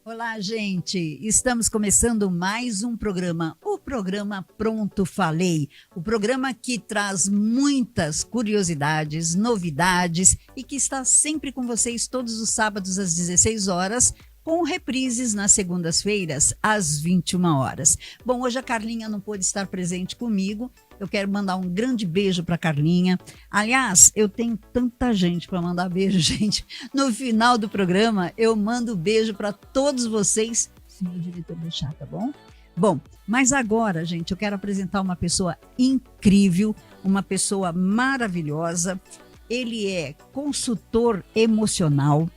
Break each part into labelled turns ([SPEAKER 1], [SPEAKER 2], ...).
[SPEAKER 1] Olá, gente! Estamos começando mais um programa, o programa Pronto Falei, o programa que traz muitas curiosidades, novidades e que está sempre com vocês todos os sábados às 16 horas, com reprises nas segundas-feiras às 21 horas. Bom, hoje a Carlinha não pôde estar presente comigo. Eu quero mandar um grande beijo para Carlinha. Aliás, eu tenho tanta gente para mandar beijo, gente. No final do programa, eu mando beijo para todos vocês. Se meu diretor deixar, tá bom? Bom, mas agora, gente, eu quero apresentar uma pessoa incrível, uma pessoa maravilhosa. Ele é consultor emocional,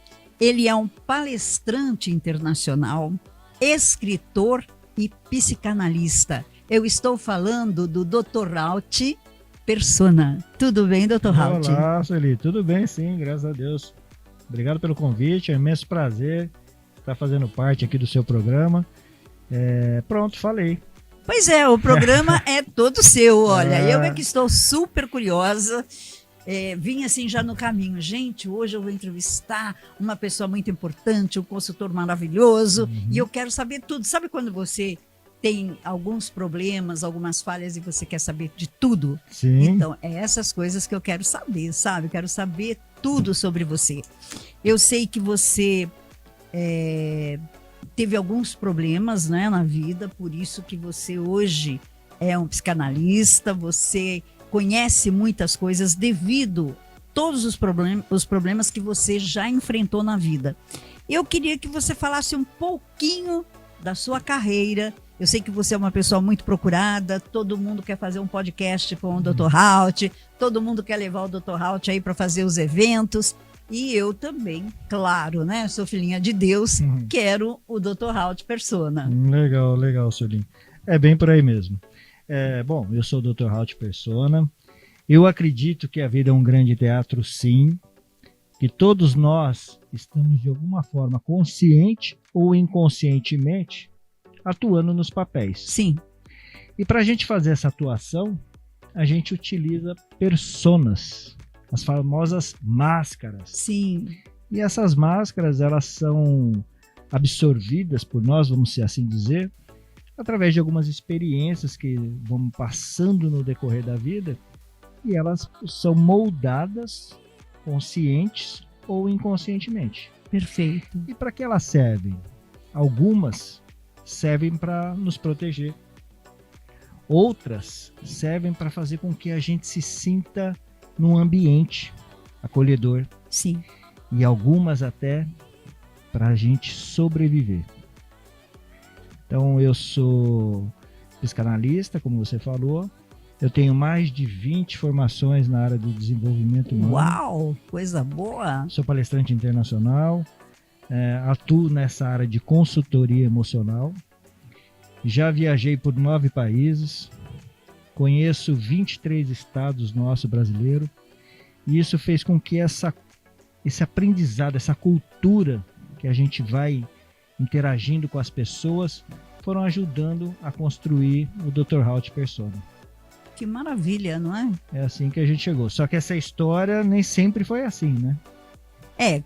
[SPEAKER 1] ele é um palestrante internacional, escritor e psicanalista. Eu estou falando do Dr. Hauti Persona. Tudo bem, Dr. Hauti?
[SPEAKER 2] Olá, Sueli. Tudo bem, sim, graças a Deus. Obrigado pelo convite, é um imenso prazer estar fazendo parte aqui do seu programa. Pronto, falei.
[SPEAKER 1] Pois é, o programa é todo seu, olha. Eu é que estou super curiosa. Vim assim já no caminho. Gente, hoje eu vou entrevistar uma pessoa muito importante, um consultor maravilhoso, e eu quero saber tudo. Sabe quando você tem alguns problemas, algumas falhas e você quer saber de tudo?
[SPEAKER 2] Sim.
[SPEAKER 1] Então, é essas coisas que eu quero saber, sabe? Eu quero saber tudo sobre você. Eu sei que você teve alguns problemas, né, na vida, por isso que você hoje é um psicanalista, você conhece muitas coisas devido a todos os problemas que você já enfrentou na vida. Eu queria que você falasse um pouquinho da sua carreira. Eu sei que você é uma pessoa muito procurada, todo mundo quer fazer um podcast com o Dr. Hauti, todo mundo quer levar o Dr. Hauti aí para fazer os eventos. E eu também, claro, né? Sou filhinha de Deus, quero o Dr. Hauti Persona.
[SPEAKER 2] Legal, Sueli. É bem por aí mesmo. Bom, eu sou o Dr. Hauti Persona. Eu acredito que a vida é um grande teatro, sim. Que todos nós estamos, de alguma forma, consciente ou inconscientemente, atuando nos papéis.
[SPEAKER 1] Sim.
[SPEAKER 2] E para a gente fazer essa atuação, a gente utiliza personas, as famosas máscaras.
[SPEAKER 1] Sim.
[SPEAKER 2] E essas máscaras, elas são absorvidas por nós, vamos assim dizer, através de algumas experiências que vamos passando no decorrer da vida, e elas são moldadas conscientes ou inconscientemente.
[SPEAKER 1] Perfeito.
[SPEAKER 2] E para que elas servem? Algumas servem para nos proteger. Outras servem para fazer com que a gente se sinta num ambiente acolhedor.
[SPEAKER 1] Sim.
[SPEAKER 2] E algumas até para a gente sobreviver. Então eu sou psicanalista, como você falou. Eu tenho mais de 20 formações na área do desenvolvimento humano.
[SPEAKER 1] Uau, coisa boa!
[SPEAKER 2] Sou palestrante internacional, atuo nessa área de consultoria emocional. Já viajei por 9 países, conheço 23 estados nosso brasileiro, e isso fez com que esse aprendizado, essa cultura que a gente vai interagindo com as pessoas, foram ajudando a construir o Dr. Hauti Persona.
[SPEAKER 1] Que maravilha, não é?
[SPEAKER 2] É assim que a gente chegou. Só que essa história nem sempre foi assim, né?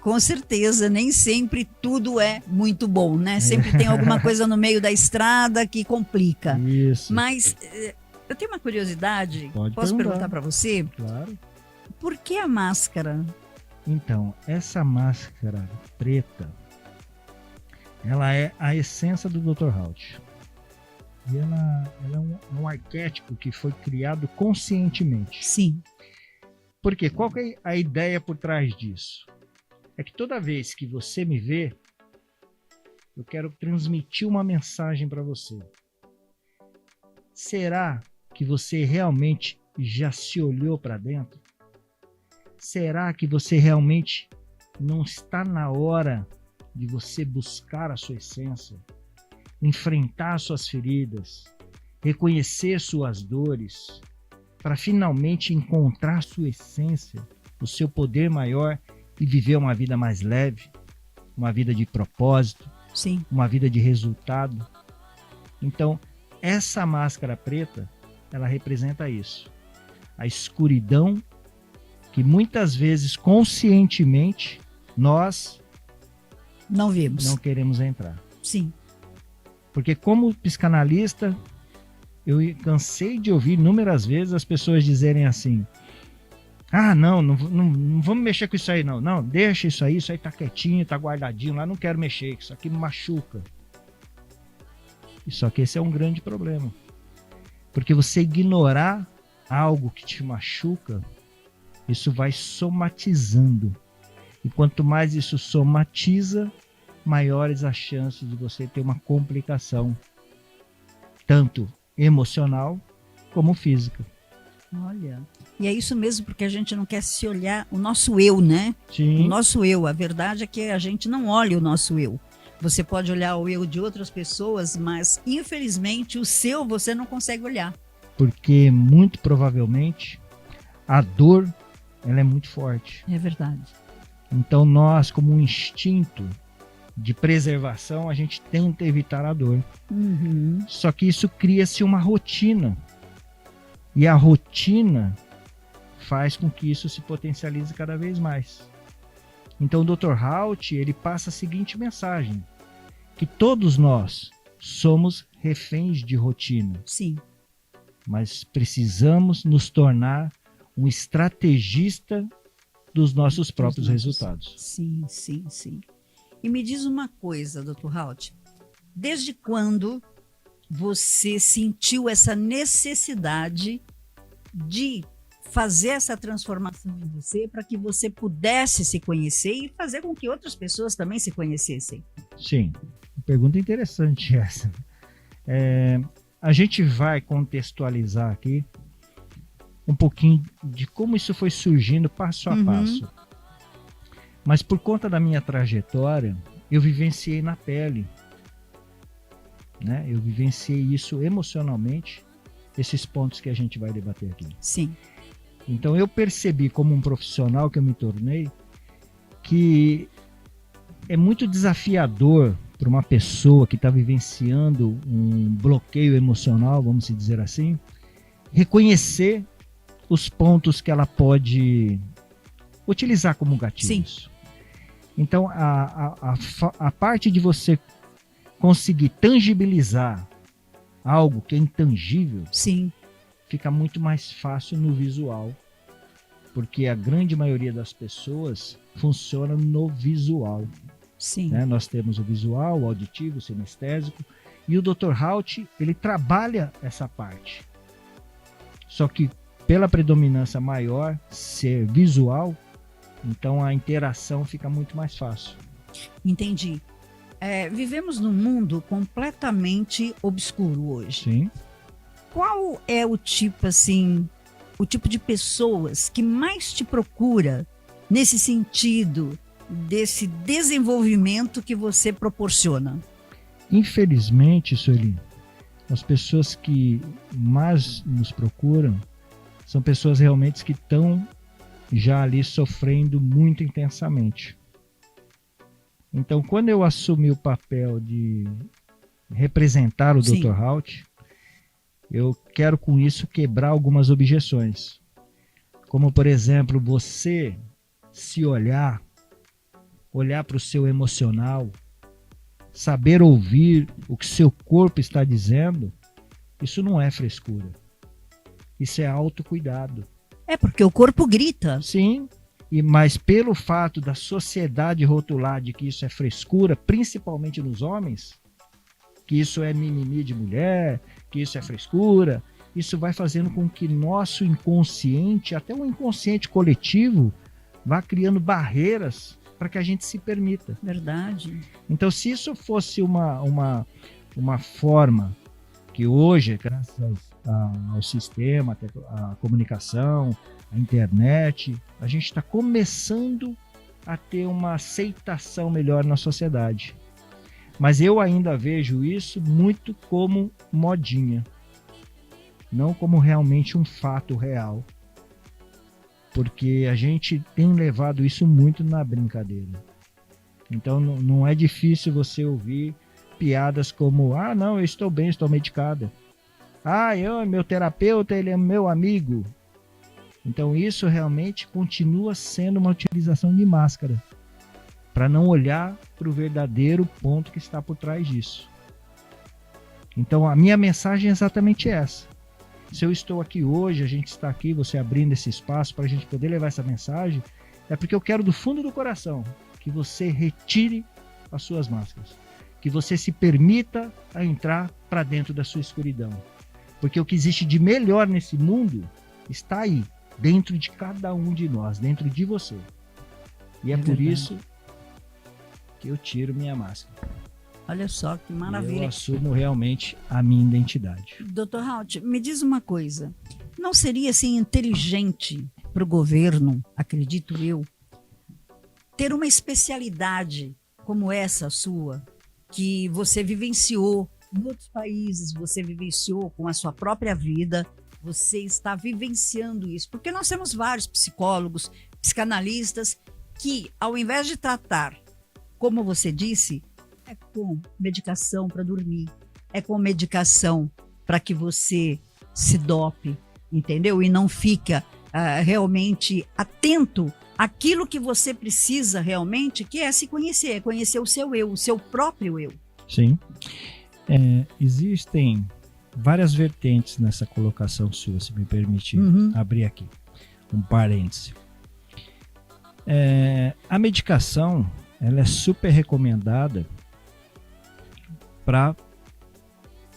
[SPEAKER 1] Com certeza, nem sempre tudo é muito bom, né? Sempre tem alguma coisa no meio da estrada que complica.
[SPEAKER 2] Isso.
[SPEAKER 1] Mas eu tenho uma curiosidade, posso perguntar para você?
[SPEAKER 2] Claro.
[SPEAKER 1] Por que a máscara?
[SPEAKER 2] Então, essa máscara preta, ela é a essência do Dr. Hauti. E ela é um arquétipo que foi criado conscientemente.
[SPEAKER 1] Sim.
[SPEAKER 2] Por quê? Qual que é a ideia por trás disso? É que toda vez que você me vê, eu quero transmitir uma mensagem para você. Será que você realmente já se olhou para dentro? Será que você realmente não está na hora de você buscar a sua essência? Enfrentar suas feridas, reconhecer suas dores, para finalmente encontrar sua essência, o seu poder maior e viver uma vida mais leve, uma vida de propósito,
[SPEAKER 1] sim,
[SPEAKER 2] uma vida de resultado. Então, essa máscara preta ela representa isso. A escuridão que muitas vezes, conscientemente, nós
[SPEAKER 1] Não vimos.
[SPEAKER 2] não queremos entrar.
[SPEAKER 1] Sim.
[SPEAKER 2] Porque como psicanalista, eu cansei de ouvir inúmeras vezes as pessoas dizerem assim: ah, não vamos mexer com isso aí não. Não, deixa isso aí tá quietinho, tá guardadinho lá, não quero mexer, isso aqui me machuca. Só que esse é um grande problema. Porque você ignorar algo que te machuca, isso vai somatizando. E quanto mais isso somatiza, maiores as chances de você ter uma complicação, tanto emocional como física.
[SPEAKER 1] Olha, e é isso mesmo, porque a gente não quer se olhar o nosso eu, né?
[SPEAKER 2] Sim.
[SPEAKER 1] O nosso eu. A verdade é que a gente não olha o nosso eu. Você pode olhar o eu de outras pessoas, mas infelizmente o seu você não consegue olhar.
[SPEAKER 2] Porque muito provavelmente a dor, ela é muito forte.
[SPEAKER 1] É verdade.
[SPEAKER 2] Então nós, como um instinto de preservação, a gente tenta evitar a dor.
[SPEAKER 1] Uhum.
[SPEAKER 2] Só que isso cria-se uma rotina. E a rotina faz com que isso se potencialize cada vez mais. Então o Dr. Hout, ele passa a seguinte mensagem: que todos nós somos reféns de rotina.
[SPEAKER 1] Sim.
[SPEAKER 2] Mas precisamos nos tornar um estrategista dos nossos próprios resultados.
[SPEAKER 1] Sim, sim, sim. E me diz uma coisa, Dr. Hout, desde quando você sentiu essa necessidade de fazer essa transformação em você para que você pudesse se conhecer e fazer com que outras pessoas também se conhecessem?
[SPEAKER 2] Sim, pergunta interessante essa. A gente vai contextualizar aqui um pouquinho de como isso foi surgindo passo a passo. Mas por conta da minha trajetória, eu vivenciei na pele, né? Eu vivenciei isso emocionalmente, esses pontos que a gente vai debater aqui.
[SPEAKER 1] Sim.
[SPEAKER 2] Então eu percebi, como um profissional que eu me tornei, que é muito desafiador para uma pessoa que está vivenciando um bloqueio emocional, vamos dizer assim, reconhecer os pontos que ela pode utilizar como gatilhos.
[SPEAKER 1] Sim.
[SPEAKER 2] Então, a parte de você conseguir tangibilizar algo que é intangível,
[SPEAKER 1] sim,
[SPEAKER 2] fica muito mais fácil no visual, porque a grande maioria das pessoas funciona no visual.
[SPEAKER 1] Sim.
[SPEAKER 2] Né? Nós temos o visual, o auditivo, o sinestésico, e o Dr. Hout, ele trabalha essa parte. Só que pela predominância maior ser visual, então a interação fica muito mais fácil.
[SPEAKER 1] Entendi. Vivemos num mundo completamente obscuro hoje.
[SPEAKER 2] Sim.
[SPEAKER 1] Qual é o tipo de pessoas que mais te procura nesse sentido desse desenvolvimento que você proporciona?
[SPEAKER 2] Infelizmente, Sueli, as pessoas que mais nos procuram são pessoas realmente que estão já ali sofrendo muito intensamente. Então, quando eu assumi o papel de representar o
[SPEAKER 1] Sim.
[SPEAKER 2] Dr. Hout, eu quero com isso quebrar algumas objeções. Como, por exemplo, você se olhar para o seu emocional, saber ouvir o que seu corpo está dizendo, isso não é frescura. Isso é autocuidado.
[SPEAKER 1] É porque o corpo grita.
[SPEAKER 2] Sim, mas pelo fato da sociedade rotular de que isso é frescura, principalmente nos homens, que isso é mimimi de mulher, que isso é frescura, isso vai fazendo com que nosso inconsciente, até o inconsciente coletivo, vá criando barreiras para que a gente se permita.
[SPEAKER 1] Verdade.
[SPEAKER 2] Então, se isso fosse uma forma que hoje, graças ao sistema, à comunicação, à internet, a gente está começando a ter uma aceitação melhor na sociedade. Mas eu ainda vejo isso muito como modinha, não como realmente um fato real. Porque a gente tem levado isso muito na brincadeira. Então não é difícil você ouvir piadas como: ah, não, eu estou bem, estou medicada. Meu terapeuta, ele é meu amigo. Então isso realmente continua sendo uma utilização de máscara, para não olhar para o verdadeiro ponto que está por trás disso. Então a minha mensagem é exatamente essa. Se eu estou aqui hoje, a gente está aqui, você abrindo esse espaço para a gente poder levar essa mensagem, é porque eu quero do fundo do coração que você retire as suas máscaras, que você se permita a entrar para dentro da sua escuridão, porque o que existe de melhor nesse mundo está aí, dentro de cada um de nós, dentro de você. E é por
[SPEAKER 1] verdade.
[SPEAKER 2] isso que eu tiro minha máscara.
[SPEAKER 1] Olha só que maravilha.
[SPEAKER 2] Eu assumo realmente a minha identidade.
[SPEAKER 1] Dr. Halt, me diz uma coisa. Não seria assim inteligente para o governo, acredito eu, ter uma especialidade como essa sua, que você vivenciou em outros países, você vivenciou com a sua própria vida, você está vivenciando isso? Porque nós temos vários psicólogos, psicanalistas, que ao invés de tratar, como você disse, é com medicação para dormir, é com medicação para que você se dope, entendeu? E não fica realmente atento àquilo que você precisa realmente, que é se conhecer, é conhecer o seu eu, o seu próprio eu.
[SPEAKER 2] Sim. Existem várias vertentes nessa colocação sua, se me permitir abrir aqui um parêntese. A medicação, ela é super recomendada para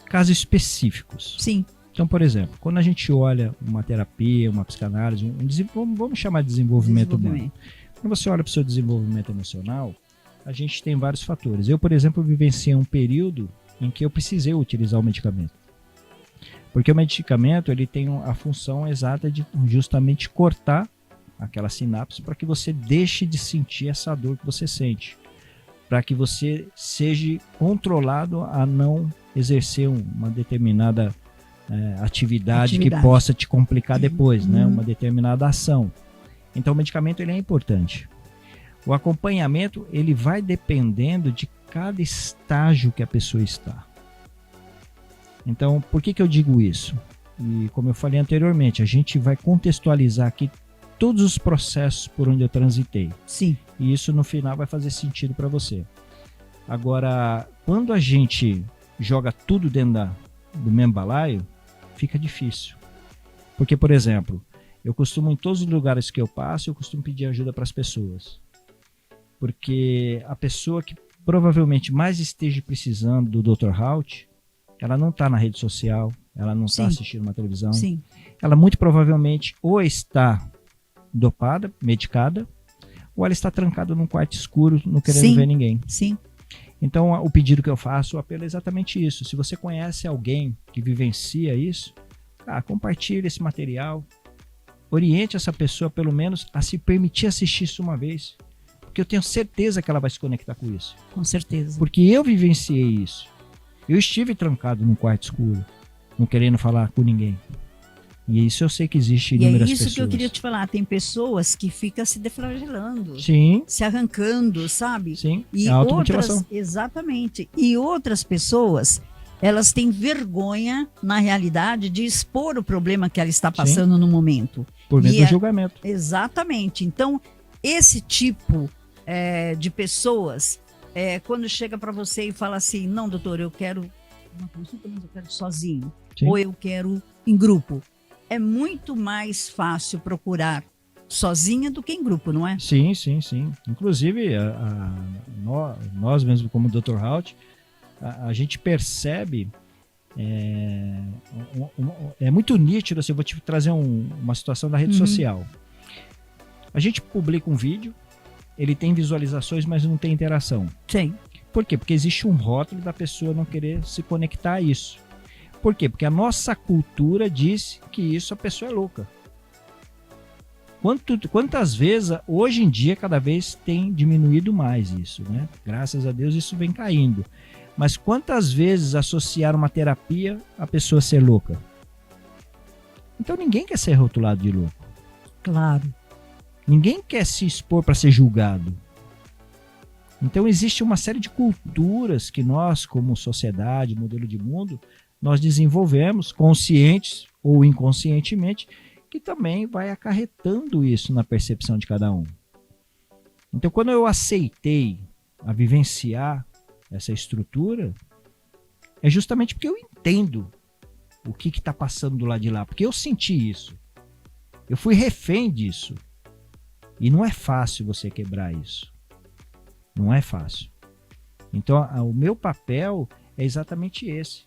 [SPEAKER 2] casos específicos.
[SPEAKER 1] Sim.
[SPEAKER 2] Então, por exemplo, quando a gente olha uma terapia, uma psicanálise, vamos chamar de desenvolvimento humano. Quando você olha para o seu desenvolvimento emocional, a gente tem vários fatores. Eu, por exemplo, vivenciei um período em que eu precisei utilizar o medicamento. Porque o medicamento, ele tem a função exata de justamente cortar aquela sinapse para que você deixe de sentir essa dor que você sente. Para que você seja controlado a não exercer uma determinada atividade que possa te complicar depois, né? Uma determinada ação. Então o medicamento ele é importante. O acompanhamento ele vai dependendo de cada estágio que a pessoa está. Então, por que eu digo isso? E como eu falei anteriormente, a gente vai contextualizar aqui todos os processos por onde eu transitei.
[SPEAKER 1] Sim.
[SPEAKER 2] E isso no final vai fazer sentido para você. Agora, quando a gente joga tudo dentro do mesmo balaio, fica difícil. Porque, por exemplo, eu costumo, em todos os lugares que eu passo, eu costumo pedir ajuda para as pessoas. Porque a pessoa que provavelmente mais esteja precisando do Dr. Halt, ela não está na rede social, ela não está assistindo uma televisão.
[SPEAKER 1] Sim.
[SPEAKER 2] Ela muito provavelmente ou está dopada, medicada, ou ela está trancada num quarto escuro, não querendo ver ninguém.
[SPEAKER 1] Sim.
[SPEAKER 2] Então, o pedido que eu faço, o apelo é exatamente isso. Se você conhece alguém que vivencia isso, compartilhe esse material, oriente essa pessoa, pelo menos, a se permitir assistir isso uma vez. Porque eu tenho certeza que ela vai se conectar com isso.
[SPEAKER 1] Com certeza.
[SPEAKER 2] Porque eu vivenciei isso. Eu estive trancado num quarto escuro, não querendo falar com ninguém. E isso eu sei que existe inúmeras pessoas.
[SPEAKER 1] E é isso que eu queria te falar. Tem pessoas que ficam se deflagelando.
[SPEAKER 2] Sim.
[SPEAKER 1] Se arrancando, sabe?
[SPEAKER 2] Sim,
[SPEAKER 1] e
[SPEAKER 2] a automutilação.
[SPEAKER 1] Exatamente. E outras pessoas, elas têm vergonha, na realidade, de expor o problema que ela está passando no momento.
[SPEAKER 2] Por medo do julgamento.
[SPEAKER 1] Exatamente. Então, esse tipo de pessoas, quando chega para você e fala assim, não, doutor, eu quero uma consulta, mas eu quero sozinho.
[SPEAKER 2] Sim. Ou
[SPEAKER 1] eu quero em grupo. É muito mais fácil procurar sozinha do que em grupo, não é?
[SPEAKER 2] Sim, sim, sim. Inclusive, nós mesmo como Dr. Halt, a gente percebe, é muito nítido, assim, eu vou te trazer uma situação da rede social. A gente publica um vídeo, ele tem visualizações, mas não tem interação.
[SPEAKER 1] Sim.
[SPEAKER 2] Por quê? Porque existe um rótulo da pessoa não querer se conectar a isso. Por quê? Porque a nossa cultura diz que isso a pessoa é louca. Quantas vezes, hoje em dia, cada vez tem diminuído mais isso, né? Graças a Deus isso vem caindo. Mas quantas vezes associar uma terapia a pessoa ser louca? Então ninguém quer ser rotulado de louco.
[SPEAKER 1] Claro.
[SPEAKER 2] Ninguém quer se expor para ser julgado. Então existe uma série de culturas que nós, como sociedade, modelo de mundo, nós desenvolvemos, conscientes ou inconscientemente, que também vai acarretando isso na percepção de cada um. Então, quando eu aceitei a vivenciar essa estrutura, é justamente porque eu entendo o que está passando do lado de lá, porque eu senti isso. Eu fui refém disso. E não é fácil você quebrar isso. Não é fácil. Então, o meu papel é exatamente esse,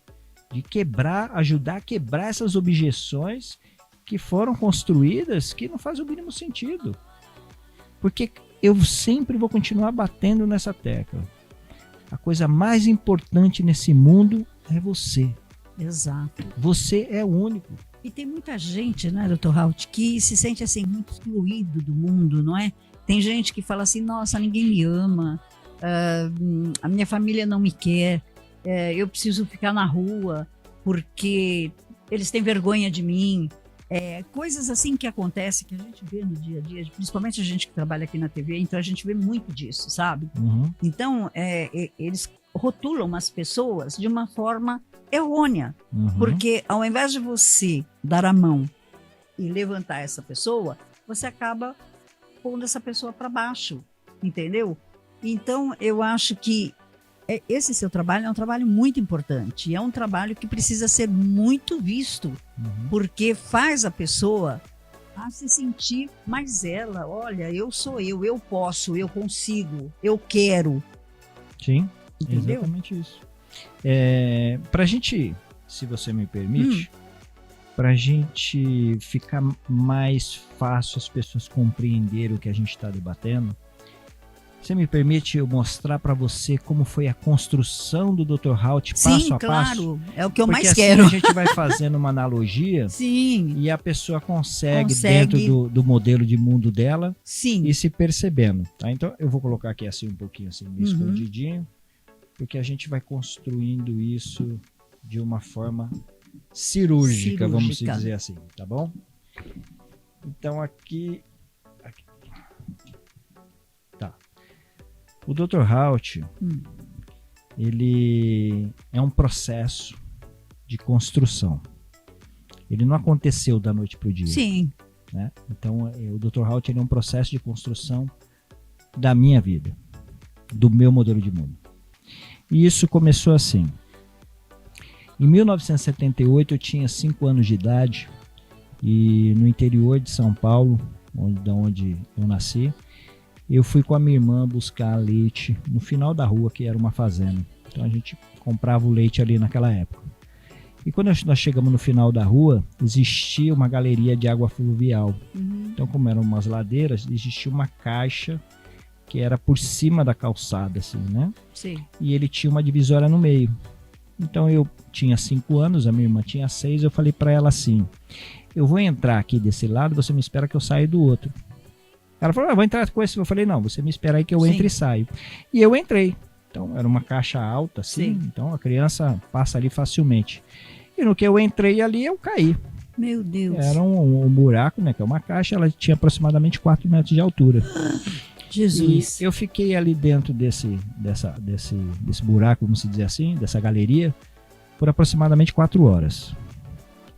[SPEAKER 2] de quebrar, ajudar a quebrar essas objeções que foram construídas que não fazem o mínimo sentido. Porque eu sempre vou continuar batendo nessa tecla. A coisa mais importante nesse mundo é você.
[SPEAKER 1] Exato.
[SPEAKER 2] Você é único.
[SPEAKER 1] E tem muita gente, né, Dr. Haut, que se sente assim muito excluído do mundo, não é? Tem gente que fala assim, nossa, ninguém me ama, a minha família não me quer, eu preciso ficar na rua porque eles têm vergonha de mim. Coisas assim que acontecem, que a gente vê no dia a dia, principalmente a gente que trabalha aqui na TV, então a gente vê muito disso, sabe?
[SPEAKER 2] Uhum.
[SPEAKER 1] Então, eles rotulam as pessoas de uma forma errônea, porque ao invés de você dar a mão e levantar essa pessoa, você acaba pondo essa pessoa para baixo, entendeu? Então, eu acho que esse seu trabalho é um trabalho muito importante, é um trabalho que precisa ser muito visto, porque faz a pessoa a se sentir mais ela. Olha, eu sou eu posso, eu consigo, eu quero.
[SPEAKER 2] Sim,
[SPEAKER 1] entendeu?
[SPEAKER 2] Exatamente isso. Pra gente, se você me permite, pra gente ficar mais fácil as pessoas compreenderem o que a gente está debatendo, você me permite eu mostrar para você como foi a construção do Dr. Haut passo a passo?
[SPEAKER 1] Sim, claro. É o que eu
[SPEAKER 2] Porque
[SPEAKER 1] mais
[SPEAKER 2] assim
[SPEAKER 1] quero.
[SPEAKER 2] A gente vai fazendo uma analogia
[SPEAKER 1] Sim.
[SPEAKER 2] E a pessoa consegue. Dentro do modelo de mundo dela,
[SPEAKER 1] sim,
[SPEAKER 2] e se percebendo. Tá? Então eu vou colocar aqui assim um pouquinho assim, meio escondidinho, porque a gente vai construindo isso de uma forma cirúrgica, vamos dizer assim, tá bom? Então aqui. Tá. O Dr. Haut, ele é um processo de construção. Ele não aconteceu da noite para o dia.
[SPEAKER 1] Sim.
[SPEAKER 2] Né? Então, o Dr. Haut é um processo de construção da minha vida, do meu modelo de mundo. E isso começou assim. Em 1978, eu tinha 5 anos de idade e no interior de São Paulo, onde eu nasci, eu fui com a minha irmã buscar leite no final da rua, que era uma fazenda. Então a gente comprava o leite ali naquela época. E quando nós chegamos no final da rua, existia uma galeria de água fluvial. Então, como eram umas ladeiras, existia uma caixa que era por cima da calçada, assim, né?
[SPEAKER 1] Sim.
[SPEAKER 2] E ele tinha uma divisória no meio. Então eu tinha 5 anos, a minha irmã tinha 6, eu falei para ela assim, eu vou entrar aqui desse lado, você me espera que eu saia do outro. Ela falou, vou entrar com esse. Eu falei, não, você me espera aí que eu entre e saio. E eu entrei. Então era uma caixa alta, assim, então a criança passa ali facilmente. E no que eu entrei ali, eu caí.
[SPEAKER 1] Meu Deus.
[SPEAKER 2] Era um buraco, né? Que é uma caixa, ela tinha aproximadamente 4 metros de altura.
[SPEAKER 1] Jesus.
[SPEAKER 2] E eu fiquei ali dentro desse buraco, vamos dizer assim, dessa galeria, por aproximadamente 4 horas.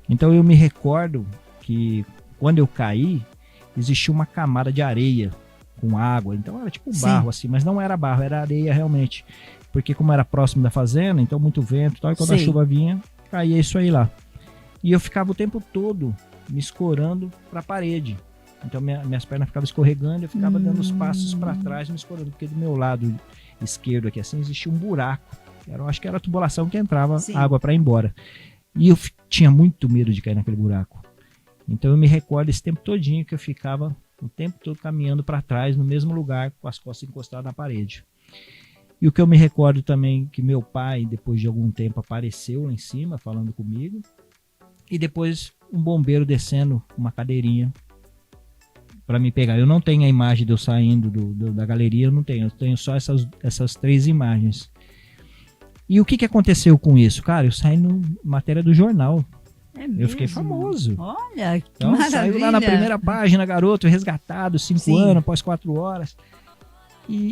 [SPEAKER 2] Então eu me recordo que quando eu caí, existia uma camada de areia com água. Então era tipo barro assim, mas não era barro, era areia realmente. Porque como era próximo da fazenda, então muito vento e tal, e quando a chuva vinha, caía isso aí lá. E eu ficava o tempo todo me escorando para a parede. Então minhas pernas ficavam escorregando, eu ficava dando os passos para trás, me escorando, porque do meu lado esquerdo aqui assim existia um buraco. Acho que era a tubulação que entrava água para ir embora. E eu tinha muito medo de cair naquele buraco. Então eu me recordo esse tempo todinho que eu ficava o tempo todo caminhando para trás no mesmo lugar, com as costas encostadas na parede. E o que eu me recordo também que meu pai, depois de algum tempo, apareceu lá em cima falando comigo. E depois um bombeiro descendo uma cadeirinha para me pegar. Eu não tenho a imagem de eu saindo da galeria, eu tenho só essas 3 imagens. E o que aconteceu com isso? Cara, eu saí na matéria do jornal.
[SPEAKER 1] É mesmo?
[SPEAKER 2] Eu fiquei famoso.
[SPEAKER 1] Olha, que
[SPEAKER 2] então,
[SPEAKER 1] maravilha.
[SPEAKER 2] Saiu lá na primeira página, garoto resgatado, 5 anos, após 4 horas.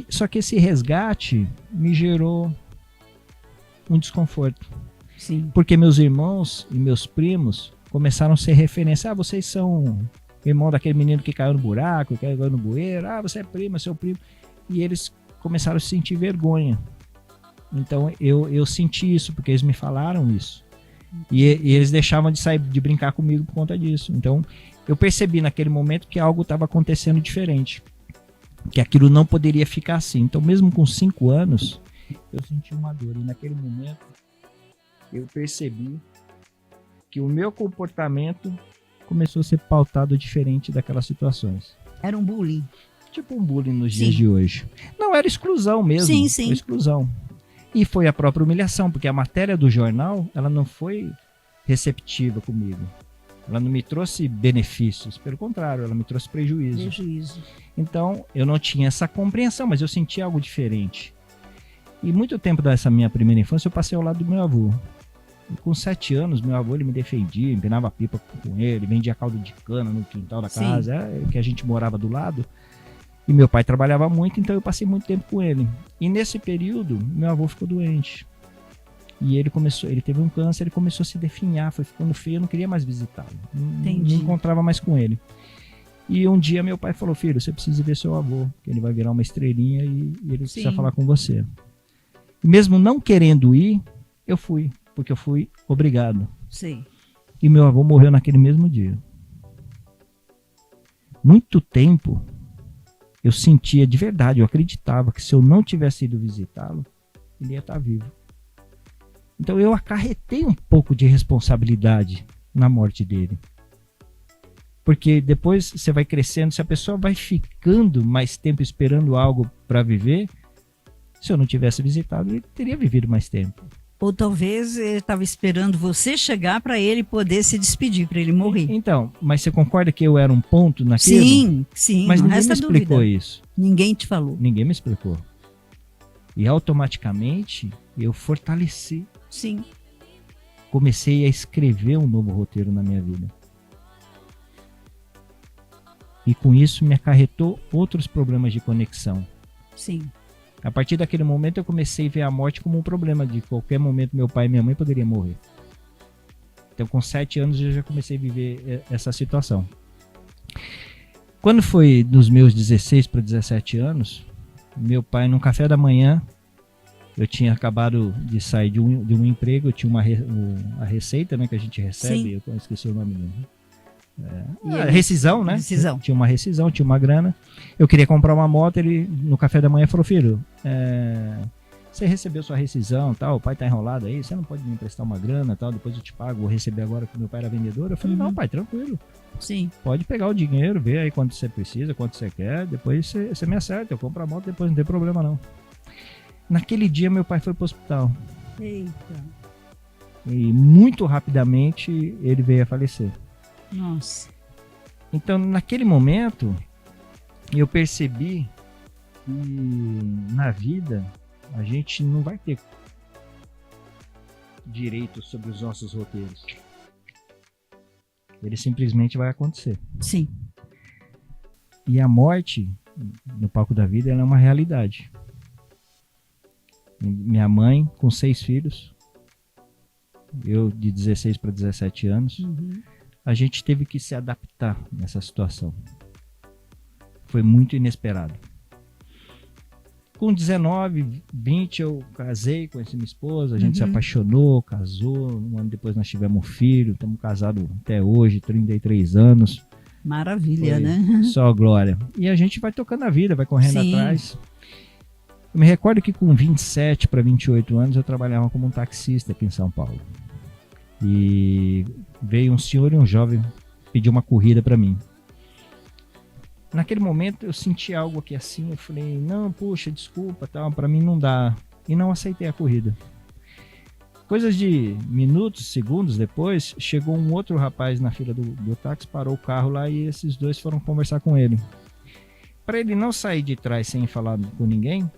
[SPEAKER 2] Só que esse resgate me gerou um desconforto.
[SPEAKER 1] Sim.
[SPEAKER 2] Porque meus irmãos e meus primos começaram a ser referência. Ah, vocês são irmão daquele menino que caiu no buraco, que caiu no bueiro. Ah, você é primo, é seu primo. E eles começaram a sentir vergonha. Então eu senti isso, porque eles me falaram isso. E eles deixavam de sair, de brincar comigo por conta disso. Então eu percebi naquele momento que algo estava acontecendo diferente. Que aquilo não poderia ficar assim. Então mesmo com 5 anos, eu senti uma dor. E naquele momento eu percebi que o meu comportamento começou a ser pautado diferente daquelas situações.
[SPEAKER 1] Era um bullying.
[SPEAKER 2] Tipo um bullying nos
[SPEAKER 1] Sim.
[SPEAKER 2] dias de hoje. Não, era exclusão mesmo.
[SPEAKER 1] Sim, sim.
[SPEAKER 2] Foi exclusão. E foi a própria humilhação, porque a matéria do jornal, ela não foi receptiva comigo. Ela não me trouxe benefícios, pelo contrário, ela me trouxe prejuízo.
[SPEAKER 1] Prejuízo.
[SPEAKER 2] Então, eu não tinha essa compreensão, mas eu sentia algo diferente. E muito tempo dessa minha primeira infância, eu passei ao lado do meu avô. E com 7 anos, meu avô ele me defendia, empinava pipa com ele, vendia caldo de cana no quintal da casa, que a gente morava do lado. E meu pai trabalhava muito, então eu passei muito tempo com ele. E nesse período, meu avô ficou doente. E ele teve um câncer, ele começou a se definhar, foi ficando feio, eu não queria mais visitá-lo. Não encontrava mais com ele. E um dia meu pai falou: filho, você precisa ver seu avô, que ele vai virar uma estrelinha e ele precisa falar com você. E mesmo não querendo ir, eu fui, porque eu fui obrigado.
[SPEAKER 1] Sim.
[SPEAKER 2] E meu avô morreu naquele mesmo dia. Muito tempo eu sentia de verdade, eu acreditava que se eu não tivesse ido visitá-lo, ele ia estar vivo. Então eu acarretei um pouco de responsabilidade na morte dele. Porque depois você vai crescendo, se a pessoa vai ficando mais tempo esperando algo para viver, se eu não tivesse visitado, ele teria vivido mais tempo.
[SPEAKER 1] Ou talvez ele estava esperando você chegar para ele poder se despedir, para ele morrer.
[SPEAKER 2] Então, mas você concorda que eu era um ponto naquilo?
[SPEAKER 1] Sim, sim.
[SPEAKER 2] Mas
[SPEAKER 1] não
[SPEAKER 2] ninguém me
[SPEAKER 1] resta
[SPEAKER 2] explicou
[SPEAKER 1] dúvida.
[SPEAKER 2] isso.
[SPEAKER 1] Ninguém te falou.
[SPEAKER 2] Ninguém me explicou. E automaticamente eu fortaleci.
[SPEAKER 1] Sim.
[SPEAKER 2] Comecei a escrever um novo roteiro na minha vida. E com isso me acarretou outros problemas de conexão.
[SPEAKER 1] Sim.
[SPEAKER 2] A partir daquele momento eu comecei a ver a morte como um problema. De qualquer momento meu pai e minha mãe poderiam morrer. Então com 7 anos eu já comecei a viver essa situação. Quando foi nos meus 16 para 17 anos, meu pai num café da manhã, eu tinha acabado de sair de um emprego, eu tinha a receita, né, que a gente recebe, eu esqueci o nome dele. Rescisão, né?
[SPEAKER 1] Rescisão.
[SPEAKER 2] Tinha uma rescisão, tinha uma grana. Eu queria comprar uma moto, ele no café da manhã falou: filho, você recebeu sua rescisão, tal, o pai tá enrolado aí, você não pode me emprestar uma grana, tal, depois eu te pago, vou receber agora que meu pai era vendedor. Eu falei: não, pai, tranquilo.
[SPEAKER 1] Sim.
[SPEAKER 2] Pode pegar o dinheiro, ver aí quanto você precisa, quanto você quer, depois você me acerta, eu compro a moto, depois não tem problema não. Naquele dia meu pai foi pro hospital.
[SPEAKER 1] Eita.
[SPEAKER 2] E muito rapidamente ele veio a falecer.
[SPEAKER 1] Nossa.
[SPEAKER 2] Então naquele momento eu percebi que na vida a gente não vai ter direito sobre os nossos roteiros. Ele simplesmente vai acontecer.
[SPEAKER 1] Sim.
[SPEAKER 2] E a morte no palco da vida ela é uma realidade. Minha mãe com 6 filhos, eu de 16 para 17 anos, a gente teve que se adaptar nessa situação. Foi muito inesperado. Com 19, 20 eu casei, conheci minha esposa, a gente se apaixonou, casou, um ano depois nós tivemos um filho, estamos casados até hoje, 33 anos.
[SPEAKER 1] Maravilha,
[SPEAKER 2] Foi
[SPEAKER 1] né?
[SPEAKER 2] Só glória. E a gente vai tocando a vida, vai correndo atrás. Eu me recordo que com 27 para 28 anos eu trabalhava como um taxista aqui em São Paulo. E veio um senhor e um jovem pedir uma corrida para mim. Naquele momento eu senti algo aqui assim, eu falei: não, puxa, desculpa, tal, para mim não dá. E não aceitei a corrida. Coisas de minutos, segundos depois, chegou um outro rapaz na fila do táxi, parou o carro lá e esses dois foram conversar com ele. Para ele não sair de trás sem falar com ninguém,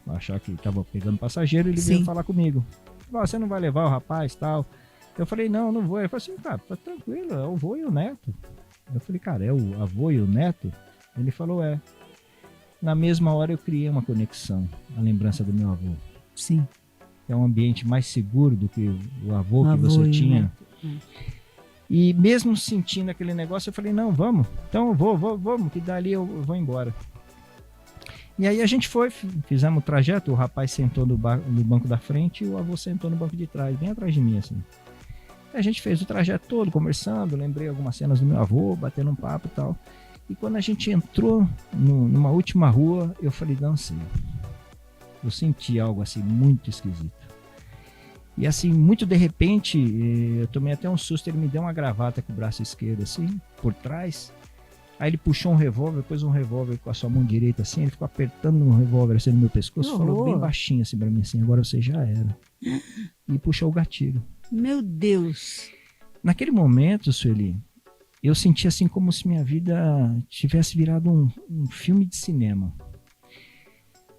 [SPEAKER 2] achar que estava pegando passageiro, ele veio falar comigo. Falou: você não vai levar o rapaz, tal? Eu falei: não vou. Ele falou assim: cara, tá tranquilo, é o avô e o neto. Eu falei: cara, é o avô e o neto? Ele falou: é. Na mesma hora eu criei uma conexão, a lembrança do meu avô.
[SPEAKER 1] Sim.
[SPEAKER 2] é um ambiente mais seguro do que o avô que
[SPEAKER 1] avô
[SPEAKER 2] você
[SPEAKER 1] e
[SPEAKER 2] tinha.
[SPEAKER 1] neto.
[SPEAKER 2] E mesmo sentindo aquele negócio, eu falei, não, vamos. Então eu vamos, que dali eu vou embora. E aí a gente foi, fizemos o trajeto, o rapaz sentou no banco da frente e o avô sentou no banco de trás, bem atrás de mim, assim. A gente fez o trajeto todo, conversando, lembrei algumas cenas do meu avô, batendo um papo e tal. E quando a gente entrou numa última rua, eu falei, não sei. Eu senti algo assim muito esquisito. E assim, muito de repente, eu tomei até um susto, ele me deu uma gravata com o braço esquerdo assim, por trás. Aí ele puxou um revólver, pôs um revólver com a sua mão direita assim, ele ficou apertando um revólver assim no meu pescoço, falou bem baixinho assim pra mim assim, agora você já era. E puxou o gatilho.
[SPEAKER 1] Meu Deus.
[SPEAKER 2] Naquele momento, Sueli, eu senti assim como se minha vida tivesse virado um filme de cinema.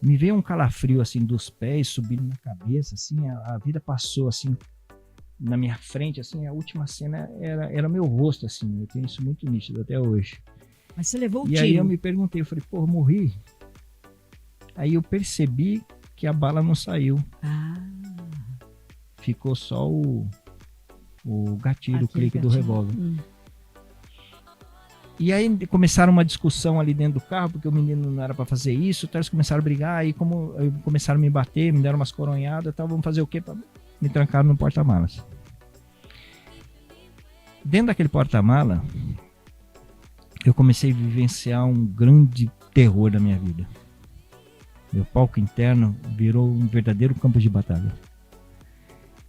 [SPEAKER 2] Me veio um calafrio assim dos pés, subindo na cabeça, assim, a vida passou assim na minha frente, assim, a última cena era meu rosto, assim, eu tenho isso muito nítido até hoje.
[SPEAKER 1] Mas você levou o tiro.
[SPEAKER 2] E aí eu me perguntei, eu falei, pô, morri? Aí eu percebi que a bala não saiu. Ficou só o gatilho, o clique do revólver. E aí começaram uma discussão ali dentro do carro, porque o menino não era pra fazer isso, então eles começaram a brigar, aí começaram a me bater, me deram umas coronhadas e tal, vamos fazer o quê? Me trancaram no porta-malas. Dentro daquele porta-mala, eu comecei a vivenciar um grande terror da minha vida. Meu palco interno virou um verdadeiro campo de batalha.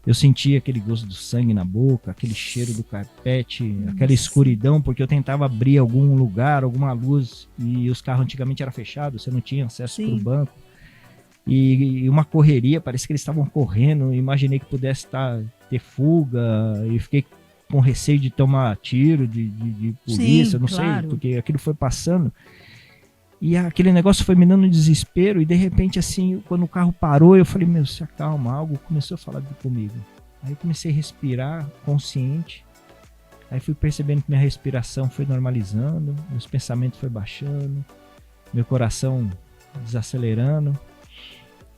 [SPEAKER 2] Eu sentia aquele gosto do sangue na boca, aquele cheiro do carpete, aquela escuridão, porque eu tentava abrir algum lugar, alguma luz, e os carros antigamente eram fechados, você não tinha acesso para o banco. E uma correria, parece que eles estavam correndo, imaginei que pudesse ter fuga, e fiquei com receio de tomar tiro, de polícia, não sei, porque aquilo foi passando. E aquele negócio foi me dando um desespero, e de repente, assim, quando o carro parou, eu falei, meu, se acalma, algo começou a falar comigo. Aí eu comecei a respirar, consciente. Aí fui percebendo que minha respiração foi normalizando, meus pensamentos foi baixando, meu coração desacelerando.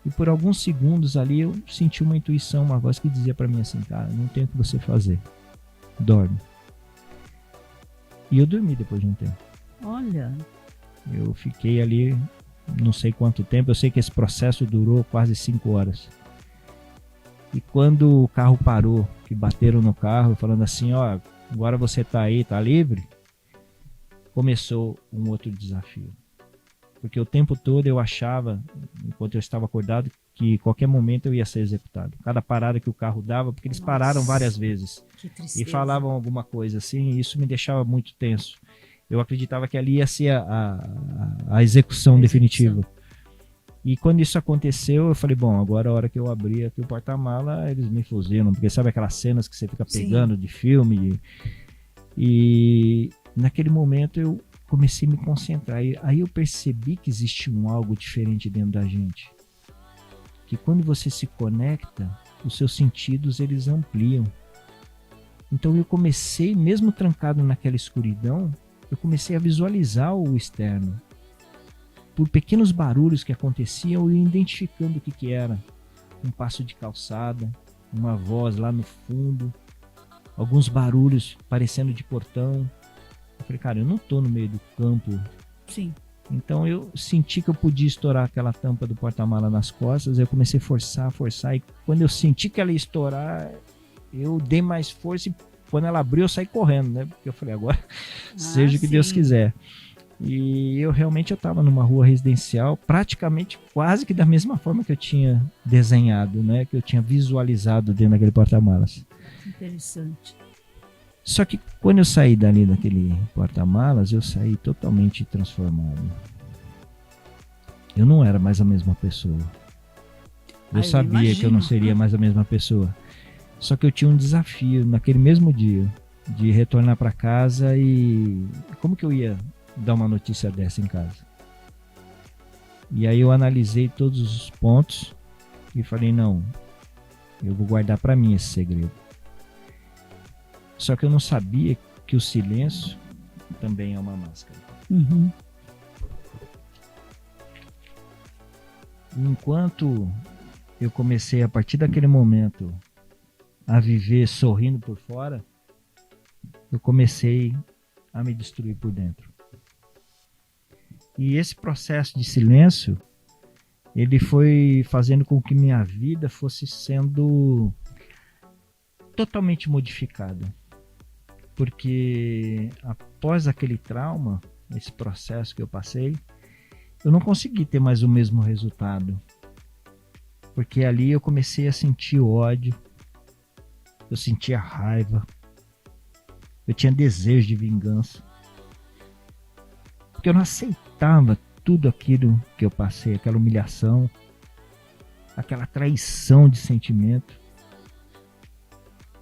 [SPEAKER 2] E por alguns segundos ali eu senti uma intuição, uma voz que dizia pra mim assim, cara, não tem o que você fazer, dorme. E eu dormi depois de um tempo.
[SPEAKER 1] Olha...
[SPEAKER 2] Eu fiquei ali não sei quanto tempo, eu sei que esse processo durou quase 5 horas. E quando o carro parou, que bateram no carro, falando assim, ó, agora você tá aí, tá livre, começou um outro desafio. Porque o tempo todo eu achava, enquanto eu estava acordado, que qualquer momento eu ia ser executado. Cada parada que o carro dava, porque eles pararam várias vezes e falavam alguma coisa assim, e isso me deixava muito tenso. Eu acreditava que ali ia ser a execução definitiva. E quando isso aconteceu, eu falei, bom, agora a hora que eu abri aqui o porta-mala, eles me fuzilam, porque sabe aquelas cenas que você fica pegando de filme? E naquele momento eu comecei a me concentrar. Aí eu percebi que existe algo diferente dentro da gente. Que quando você se conecta, os seus sentidos, eles ampliam. Então eu comecei, mesmo trancado naquela escuridão, eu comecei a visualizar o externo. Por pequenos barulhos que aconteciam, eu ia identificando o que era. Um passo de calçada, uma voz lá no fundo, alguns barulhos parecendo de portão. Eu falei, cara, eu não tô no meio do campo.
[SPEAKER 1] Sim.
[SPEAKER 2] Então eu senti que eu podia estourar aquela tampa do porta-mala nas costas, eu comecei a forçar, e quando eu senti que ela ia estourar, eu dei mais força e quando ela abriu eu saí correndo, né? Porque eu falei, agora seja o que Deus quiser. E eu realmente estava numa rua residencial, praticamente quase que da mesma forma que eu tinha desenhado, né? Que eu tinha visualizado dentro daquele porta-malas.
[SPEAKER 1] Interessante.
[SPEAKER 2] Só que quando eu saí dali daquele porta-malas, eu saí totalmente transformado. Eu não era mais a mesma pessoa. Eu sabia que eu não seria mais a mesma pessoa. Só que eu tinha um desafio naquele mesmo dia de retornar para casa e como que eu ia dar uma notícia dessa em casa? E aí eu analisei todos os pontos e falei, não, eu vou guardar para mim esse segredo. Só que eu não sabia que o silêncio também é uma máscara.
[SPEAKER 1] Uhum.
[SPEAKER 2] Enquanto eu comecei a partir daquele momento a viver sorrindo por fora, eu comecei a me destruir por dentro. E esse processo de silêncio, ele foi fazendo com que minha vida fosse sendo totalmente modificada. Porque após aquele trauma, esse processo que eu passei, eu não consegui ter mais o mesmo resultado. Porque ali eu comecei a sentir ódio, eu sentia raiva, eu tinha desejo de vingança. Porque eu não aceitava tudo aquilo que eu passei, aquela humilhação, aquela traição de sentimento.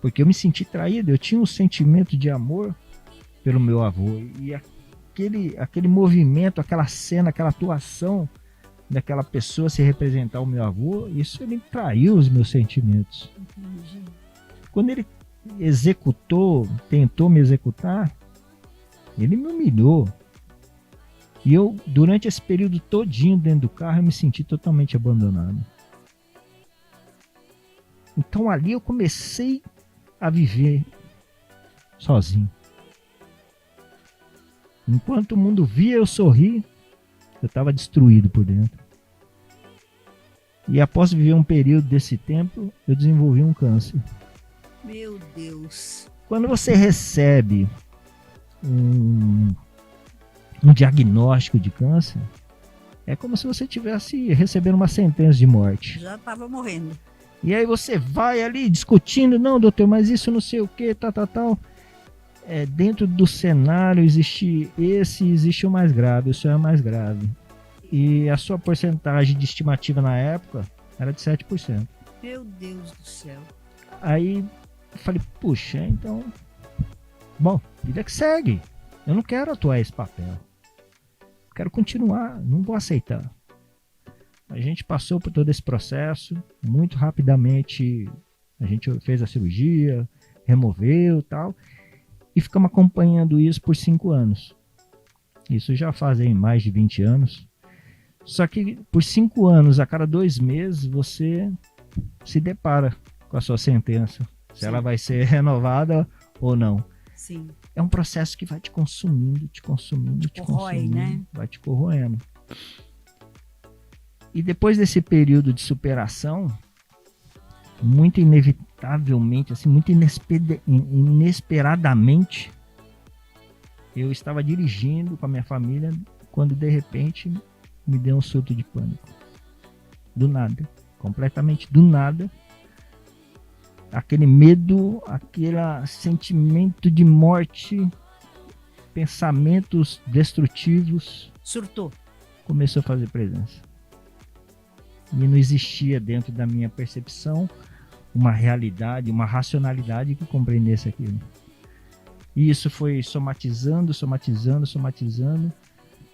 [SPEAKER 2] Porque eu me senti traído, eu tinha um sentimento de amor pelo meu avô. E aquele movimento, aquela cena, aquela atuação daquela pessoa se representar o meu avô, isso ele traiu os meus sentimentos.
[SPEAKER 1] Entendi.
[SPEAKER 2] Quando ele tentou me executar, ele me humilhou. E eu, durante esse período todinho dentro do carro, eu me senti totalmente abandonado. Então ali eu comecei a viver sozinho. Enquanto o mundo via eu sorrir, eu estava destruído por dentro. E após viver um período desse tempo, eu desenvolvi um câncer.
[SPEAKER 1] Meu Deus.
[SPEAKER 2] Quando você recebe um diagnóstico de câncer, é como se você estivesse recebendo uma sentença de morte.
[SPEAKER 1] Já estava morrendo.
[SPEAKER 2] E aí você vai ali discutindo, não, doutor, mas isso não sei o que, tal. Dentro do cenário existe o mais grave, o seu é mais grave. E a sua porcentagem de estimativa na época era de 7%.
[SPEAKER 1] Meu Deus do céu.
[SPEAKER 2] Aí eu falei, puxa, então, bom, vida que segue. Eu não quero atuar esse papel. Quero continuar, não vou aceitar. A gente passou por todo esse processo, muito rapidamente a gente fez a cirurgia, removeu e tal, e ficamos acompanhando isso por 5 anos. Isso já fazem mais de 20 anos. Só que por 5 anos, a cada 2 meses, você se depara com a sua sentença. Se
[SPEAKER 1] Sim.
[SPEAKER 2] ela vai ser renovada ou não.
[SPEAKER 1] Sim.
[SPEAKER 2] É um processo que vai te consumindo, te
[SPEAKER 1] corrói,
[SPEAKER 2] consumindo,
[SPEAKER 1] né?
[SPEAKER 2] Vai te corroendo. E depois desse período de superação, muito inevitavelmente, assim, muito inesperadamente, eu estava dirigindo com a minha família quando de repente me deu um surto de pânico. Do nada, completamente do nada. Aquele medo, aquele sentimento de morte, pensamentos destrutivos.
[SPEAKER 1] Surtou.
[SPEAKER 2] Começou a fazer presença. E não existia dentro da minha percepção uma realidade, uma racionalidade que compreendesse aquilo. E isso foi somatizando.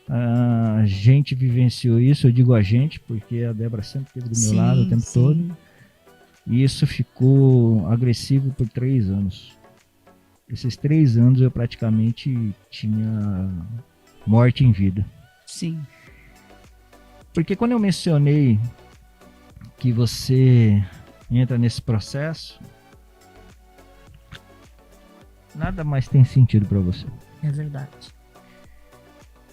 [SPEAKER 2] A gente vivenciou isso, eu digo a gente, porque a Débora sempre esteve do meu lado o tempo todo. E isso ficou agressivo por 3 anos. Esses 3 anos eu praticamente tinha morte em vida.
[SPEAKER 1] Sim.
[SPEAKER 2] Porque quando eu mencionei que você entra nesse processo, nada mais tem sentido para você.
[SPEAKER 1] É verdade.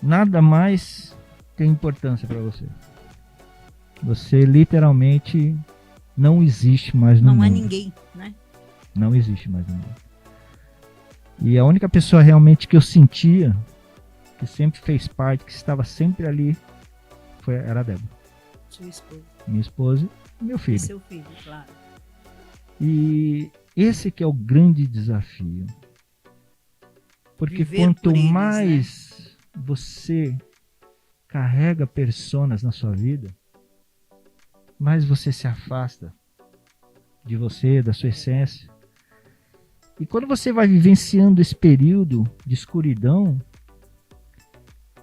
[SPEAKER 2] Nada mais tem importância para você. Você literalmente não existe mais no mundo.
[SPEAKER 1] Não é ninguém, né?
[SPEAKER 2] Não existe mais no mundo. E a única pessoa realmente que eu sentia, que sempre fez parte, que estava sempre ali, era a Débora.
[SPEAKER 1] Sua esposa.
[SPEAKER 2] Minha esposa e meu filho.
[SPEAKER 1] E seu filho, claro.
[SPEAKER 2] E esse que é o grande desafio. Porque
[SPEAKER 1] Viver
[SPEAKER 2] quanto
[SPEAKER 1] por eles,
[SPEAKER 2] mais você carrega personas na sua vida, mais você se afasta de você, da sua essência. E quando você vai vivenciando esse período de escuridão,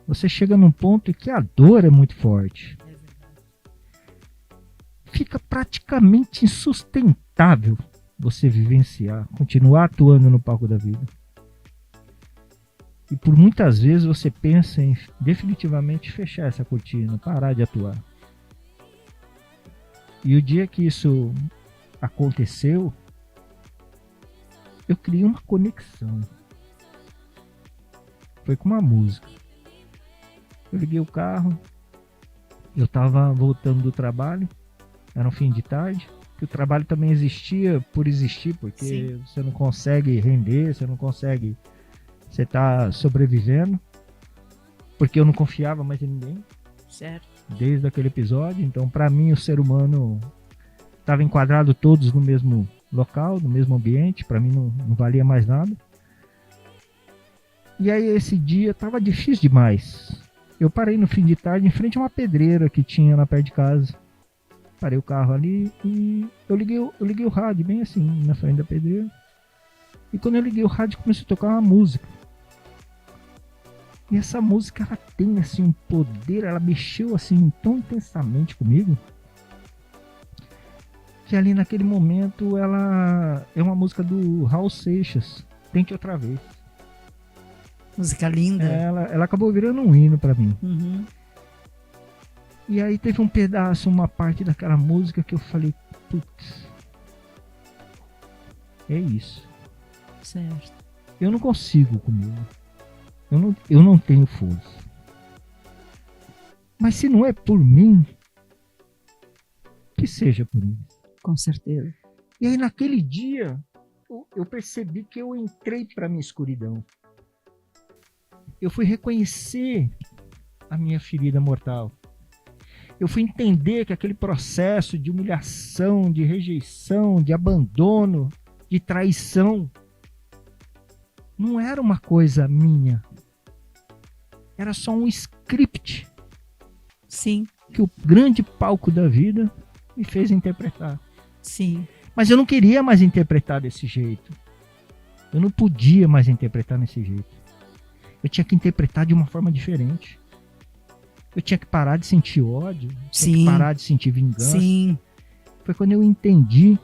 [SPEAKER 2] você chega num ponto em que a dor é muito forte.
[SPEAKER 1] É verdade.
[SPEAKER 2] Fica praticamente insustentável você vivenciar, continuar atuando no palco da vida. E por muitas vezes você pensa em definitivamente fechar essa cortina, parar de atuar. E o dia que isso aconteceu, eu criei uma conexão. Foi com uma música. Eu liguei o carro, eu tava voltando do trabalho, era um fim de tarde, que o trabalho também existia por existir, porque
[SPEAKER 1] Sim.
[SPEAKER 2] você não consegue render, você tá sobrevivendo, porque eu não confiava mais em ninguém,
[SPEAKER 1] Certo.
[SPEAKER 2] desde aquele episódio. Então, para mim, o ser humano estava enquadrado todos no mesmo local, no mesmo ambiente, para mim não valia mais nada. E aí esse dia tava difícil demais. Eu parei no fim de tarde em frente a uma pedreira que tinha lá perto de casa. Parei o carro ali e eu liguei o rádio bem assim, na frente da pedreira. E quando eu liguei o rádio, começou a tocar uma música. E essa música, ela tem assim um poder, ela mexeu assim tão intensamente comigo, que ali naquele momento ela é uma música do Raul Seixas, Tente Outra Vez.
[SPEAKER 1] Música linda.
[SPEAKER 2] Ela acabou virando um hino pra mim.
[SPEAKER 1] Uhum.
[SPEAKER 2] E aí teve um pedaço, uma parte daquela música que eu falei, putz, é isso.
[SPEAKER 1] Certo.
[SPEAKER 2] Eu não consigo comigo. Eu não tenho força. Mas se não é por mim, que seja por eles.
[SPEAKER 1] Com certeza.
[SPEAKER 2] E aí naquele dia, eu percebi que eu entrei pra minha escuridão. Eu fui reconhecer a minha ferida mortal. Eu fui entender que aquele processo de humilhação, de rejeição, de abandono, de traição, não era uma coisa minha. Era só um script.
[SPEAKER 1] Sim.
[SPEAKER 2] Que o grande palco da vida me fez interpretar.
[SPEAKER 1] Sim.
[SPEAKER 2] Mas eu não queria mais interpretar desse jeito. Eu não podia mais interpretar desse jeito. Eu tinha que interpretar de uma forma diferente. Eu tinha que parar de sentir ódio. Tinha que parar de sentir vingança.
[SPEAKER 1] Sim.
[SPEAKER 2] Foi quando eu entendi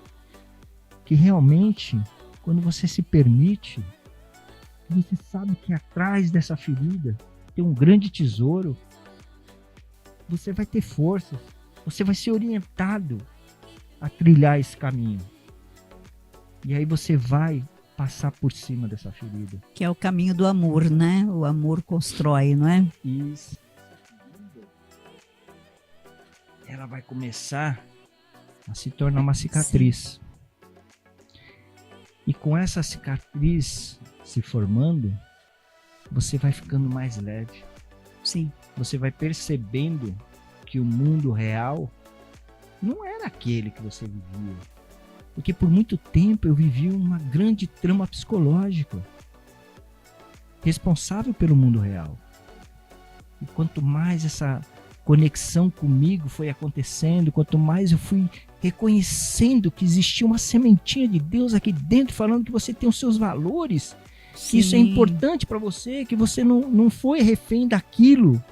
[SPEAKER 2] que realmente, quando você se permite, você sabe que atrás dessa ferida tem um grande tesouro. Você vai ter forças. Você vai ser orientado a trilhar esse caminho. E aí você vai passar por cima dessa ferida.
[SPEAKER 1] Que é o caminho do amor, né? O amor constrói, não é?
[SPEAKER 2] Isso. Ela vai começar a se tornar uma cicatriz. E com essa cicatriz se formando, você vai ficando mais leve.
[SPEAKER 1] Sim.
[SPEAKER 2] Você vai percebendo que o mundo real não era aquele que você vivia. Porque por muito tempo eu vivi uma grande trama psicológica responsável pelo mundo real. E quanto mais essa conexão comigo foi acontecendo, quanto mais eu fui reconhecendo que existia uma sementinha de Deus aqui dentro, falando que você tem os seus valores, que isso é importante para você, que você não foi refém daquilo,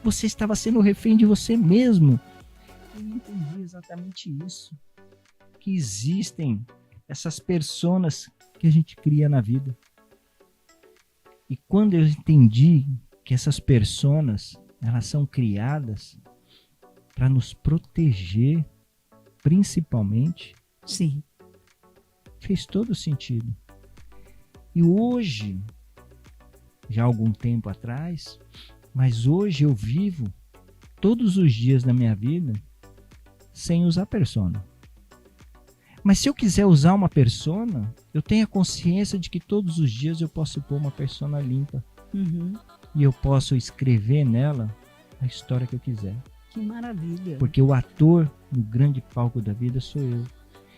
[SPEAKER 2] você estava sendo refém de você mesmo. Eu entendi exatamente isso, que existem essas personas que a gente cria na vida. E quando eu entendi que essas personas, elas são criadas para nos proteger, principalmente.
[SPEAKER 1] Sim.
[SPEAKER 2] Fez todo sentido. E hoje, já há algum tempo atrás, mas hoje eu vivo todos os dias da minha vida sem usar persona. Mas se eu quiser usar uma persona, eu tenho a consciência de que todos os dias eu posso pôr uma persona limpa.
[SPEAKER 1] Uhum.
[SPEAKER 2] E eu posso escrever nela a história que eu quiser.
[SPEAKER 1] Que maravilha.
[SPEAKER 2] Porque o ator no grande palco da vida sou eu.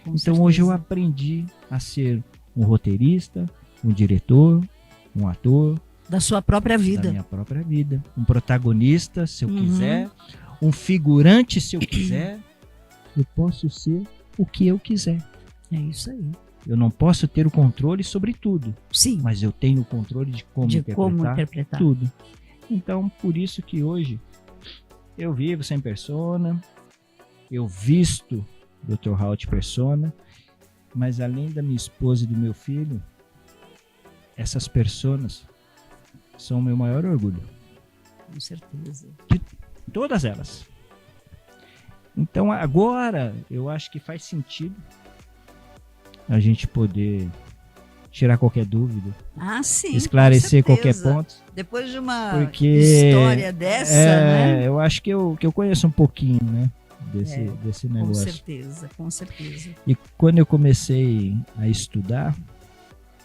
[SPEAKER 1] Com
[SPEAKER 2] então
[SPEAKER 1] certeza.
[SPEAKER 2] Hoje eu aprendi a ser um roteirista, um diretor, um ator.
[SPEAKER 1] Da sua própria vida.
[SPEAKER 2] Da minha própria vida. Um protagonista, se eu quiser. Um figurante, se eu quiser. Eu posso ser o que eu quiser.
[SPEAKER 1] É isso aí.
[SPEAKER 2] Eu não posso ter o controle sobre tudo.
[SPEAKER 1] Sim.
[SPEAKER 2] Mas eu tenho o controle de como interpretar tudo. Então, por isso que hoje eu vivo sem persona, eu visto Dr. Raul de persona, mas além da minha esposa e do meu filho, essas personas são o meu maior orgulho.
[SPEAKER 1] Com certeza.
[SPEAKER 2] De todas elas. Então agora eu acho que faz sentido a gente poder tirar qualquer dúvida,
[SPEAKER 1] Sim,
[SPEAKER 2] esclarecer
[SPEAKER 1] com
[SPEAKER 2] qualquer
[SPEAKER 1] certeza.
[SPEAKER 2] ponto.
[SPEAKER 1] Depois de uma
[SPEAKER 2] Porque
[SPEAKER 1] história dessa, né?
[SPEAKER 2] eu acho que eu conheço um pouquinho, né, desse
[SPEAKER 1] Com
[SPEAKER 2] negócio.
[SPEAKER 1] certeza, com certeza.
[SPEAKER 2] E quando eu comecei a estudar,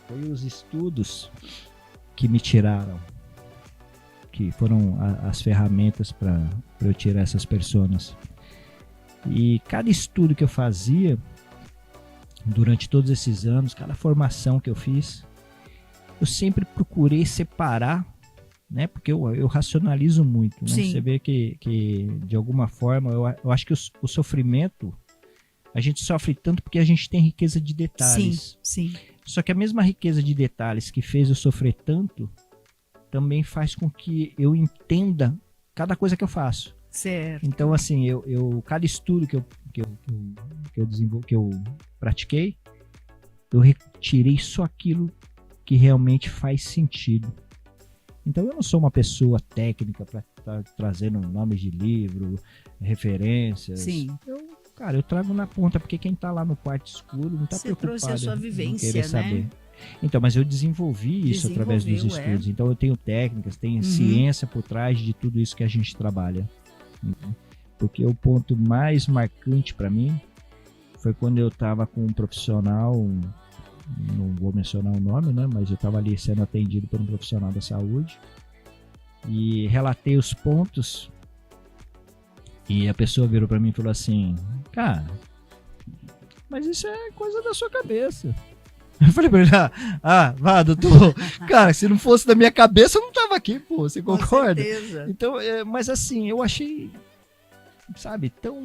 [SPEAKER 2] foi os estudos que me tiraram, que foram as ferramentas para eu tirar essas pessoas. E cada estudo que eu fazia durante todos esses anos, cada formação que eu fiz, eu sempre procurei separar, né? Porque eu racionalizo muito, né?
[SPEAKER 1] Sim.
[SPEAKER 2] Você vê que de alguma forma, eu acho que o sofrimento, a gente sofre tanto porque a gente tem riqueza de detalhes.
[SPEAKER 1] Sim.
[SPEAKER 2] Só que a mesma riqueza de detalhes que fez eu sofrer tanto, também faz com que eu entenda cada coisa que eu faço.
[SPEAKER 1] Certo.
[SPEAKER 2] Então, assim, cada estudo que eu desenvolvi, que eu pratiquei, eu retirei só aquilo que realmente faz sentido. Então, eu não sou uma pessoa técnica para estar trazendo nomes de livro, referências.
[SPEAKER 1] Sim.
[SPEAKER 2] Eu trago na ponta, porque quem está lá no quarto escuro não está preocupado.
[SPEAKER 1] Você trouxe a sua
[SPEAKER 2] em
[SPEAKER 1] vivência,
[SPEAKER 2] querer saber.
[SPEAKER 1] né?
[SPEAKER 2] Então, mas eu desenvolvi isso através dos estudos. Então, eu tenho técnicas, tenho ciência por trás de tudo isso que a gente trabalha. Porque o ponto mais marcante para mim foi quando eu estava com um profissional, não vou mencionar o nome, né, mas eu estava ali sendo atendido por um profissional da saúde e relatei os pontos e a pessoa virou para mim e falou assim: cara, mas isso é coisa da sua cabeça. Eu falei pra ele: vá, doutor, cara, se não fosse da minha cabeça eu não tava aqui, pô, você concorda?
[SPEAKER 1] Com certeza.
[SPEAKER 2] Então, mas assim, eu achei, sabe, tão,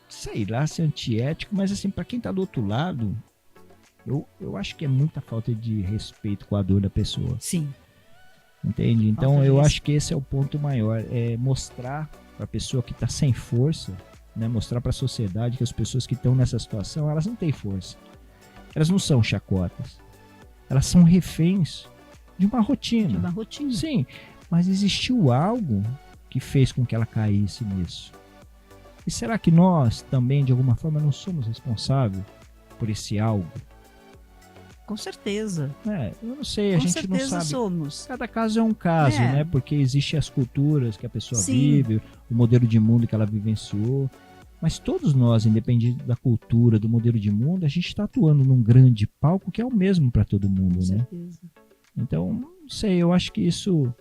[SPEAKER 2] sei lá, se antiético, mas assim, pra quem tá do outro lado, eu acho que é muita falta de respeito com a dor da pessoa.
[SPEAKER 1] Sim.
[SPEAKER 2] Entende? Então, eu acho que esse é o ponto maior, é mostrar pra pessoa que tá sem força, né, mostrar pra sociedade que as pessoas que estão nessa situação, elas não têm força. Elas não são chacotas. Elas são reféns de uma rotina.
[SPEAKER 1] De uma rotina.
[SPEAKER 2] Sim, mas existiu algo que fez com que ela caísse nisso. E será que nós também, de alguma forma, não somos responsáveis por esse algo?
[SPEAKER 1] Com certeza.
[SPEAKER 2] Eu não sei, a
[SPEAKER 1] Com
[SPEAKER 2] gente
[SPEAKER 1] certeza
[SPEAKER 2] não sabe.
[SPEAKER 1] Somos.
[SPEAKER 2] Cada caso é um caso, né? Porque existem as culturas que a pessoa
[SPEAKER 1] Sim.
[SPEAKER 2] vive, o modelo de mundo que ela vivenciou. Mas todos nós, independente da cultura, do modelo de mundo, a gente está atuando num grande palco que é o mesmo para todo mundo,
[SPEAKER 1] Com
[SPEAKER 2] né?
[SPEAKER 1] certeza.
[SPEAKER 2] Então, não sei, eu acho que isso...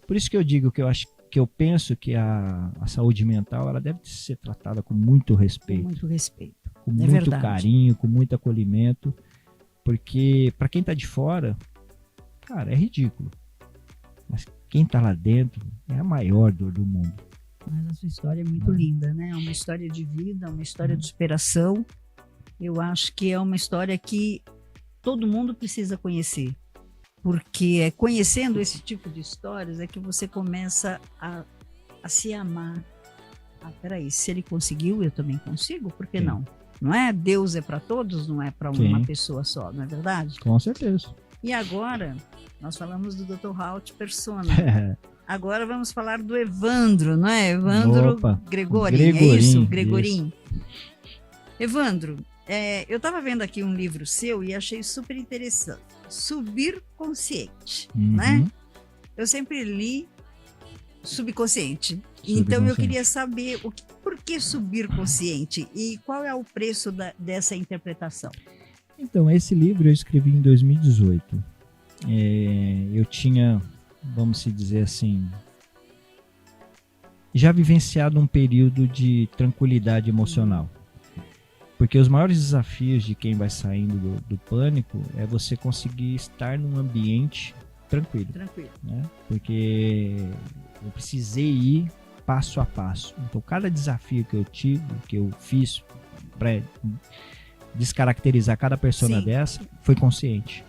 [SPEAKER 2] Por isso que eu digo que eu penso que a saúde mental ela deve ser tratada com muito respeito.
[SPEAKER 1] Com muito respeito.
[SPEAKER 2] Com muito
[SPEAKER 1] verdade.
[SPEAKER 2] carinho, com muito acolhimento. Porque para quem tá de fora, cara, é ridículo. Mas quem tá lá dentro é a maior dor do mundo.
[SPEAKER 1] Mas a sua história é muito linda, né? É uma história de vida, uma história de superação. Eu acho que é uma história que todo mundo precisa conhecer. Porque é conhecendo esse tipo de histórias é que você começa a se amar. Peraí, se ele conseguiu, eu também consigo? Por que
[SPEAKER 2] Sim.
[SPEAKER 1] não? Não é? Deus é para todos, não é para uma pessoa só, não é verdade?
[SPEAKER 2] Com certeza.
[SPEAKER 1] E agora, nós falamos do Dr. Halt Persona. Agora vamos falar do Evandro, não é? Evandro Gregorin, é isso? Gregorin. Isso. Evandro, eu estava vendo aqui um livro seu e achei super interessante. Subir consciente, né? Eu sempre li subconsciente. Então eu queria saber por que subir consciente e qual é o preço dessa interpretação.
[SPEAKER 2] Então, esse livro eu escrevi em 2018. Eu tinha, vamos se dizer assim, já vivenciado um período de tranquilidade emocional. Porque os maiores desafios de quem vai saindo do pânico é você conseguir estar num ambiente tranquilo. Né? Porque eu precisei ir passo a passo. Então, cada desafio que eu tive, que eu fiz para descaracterizar cada persona dessa, foi consciente.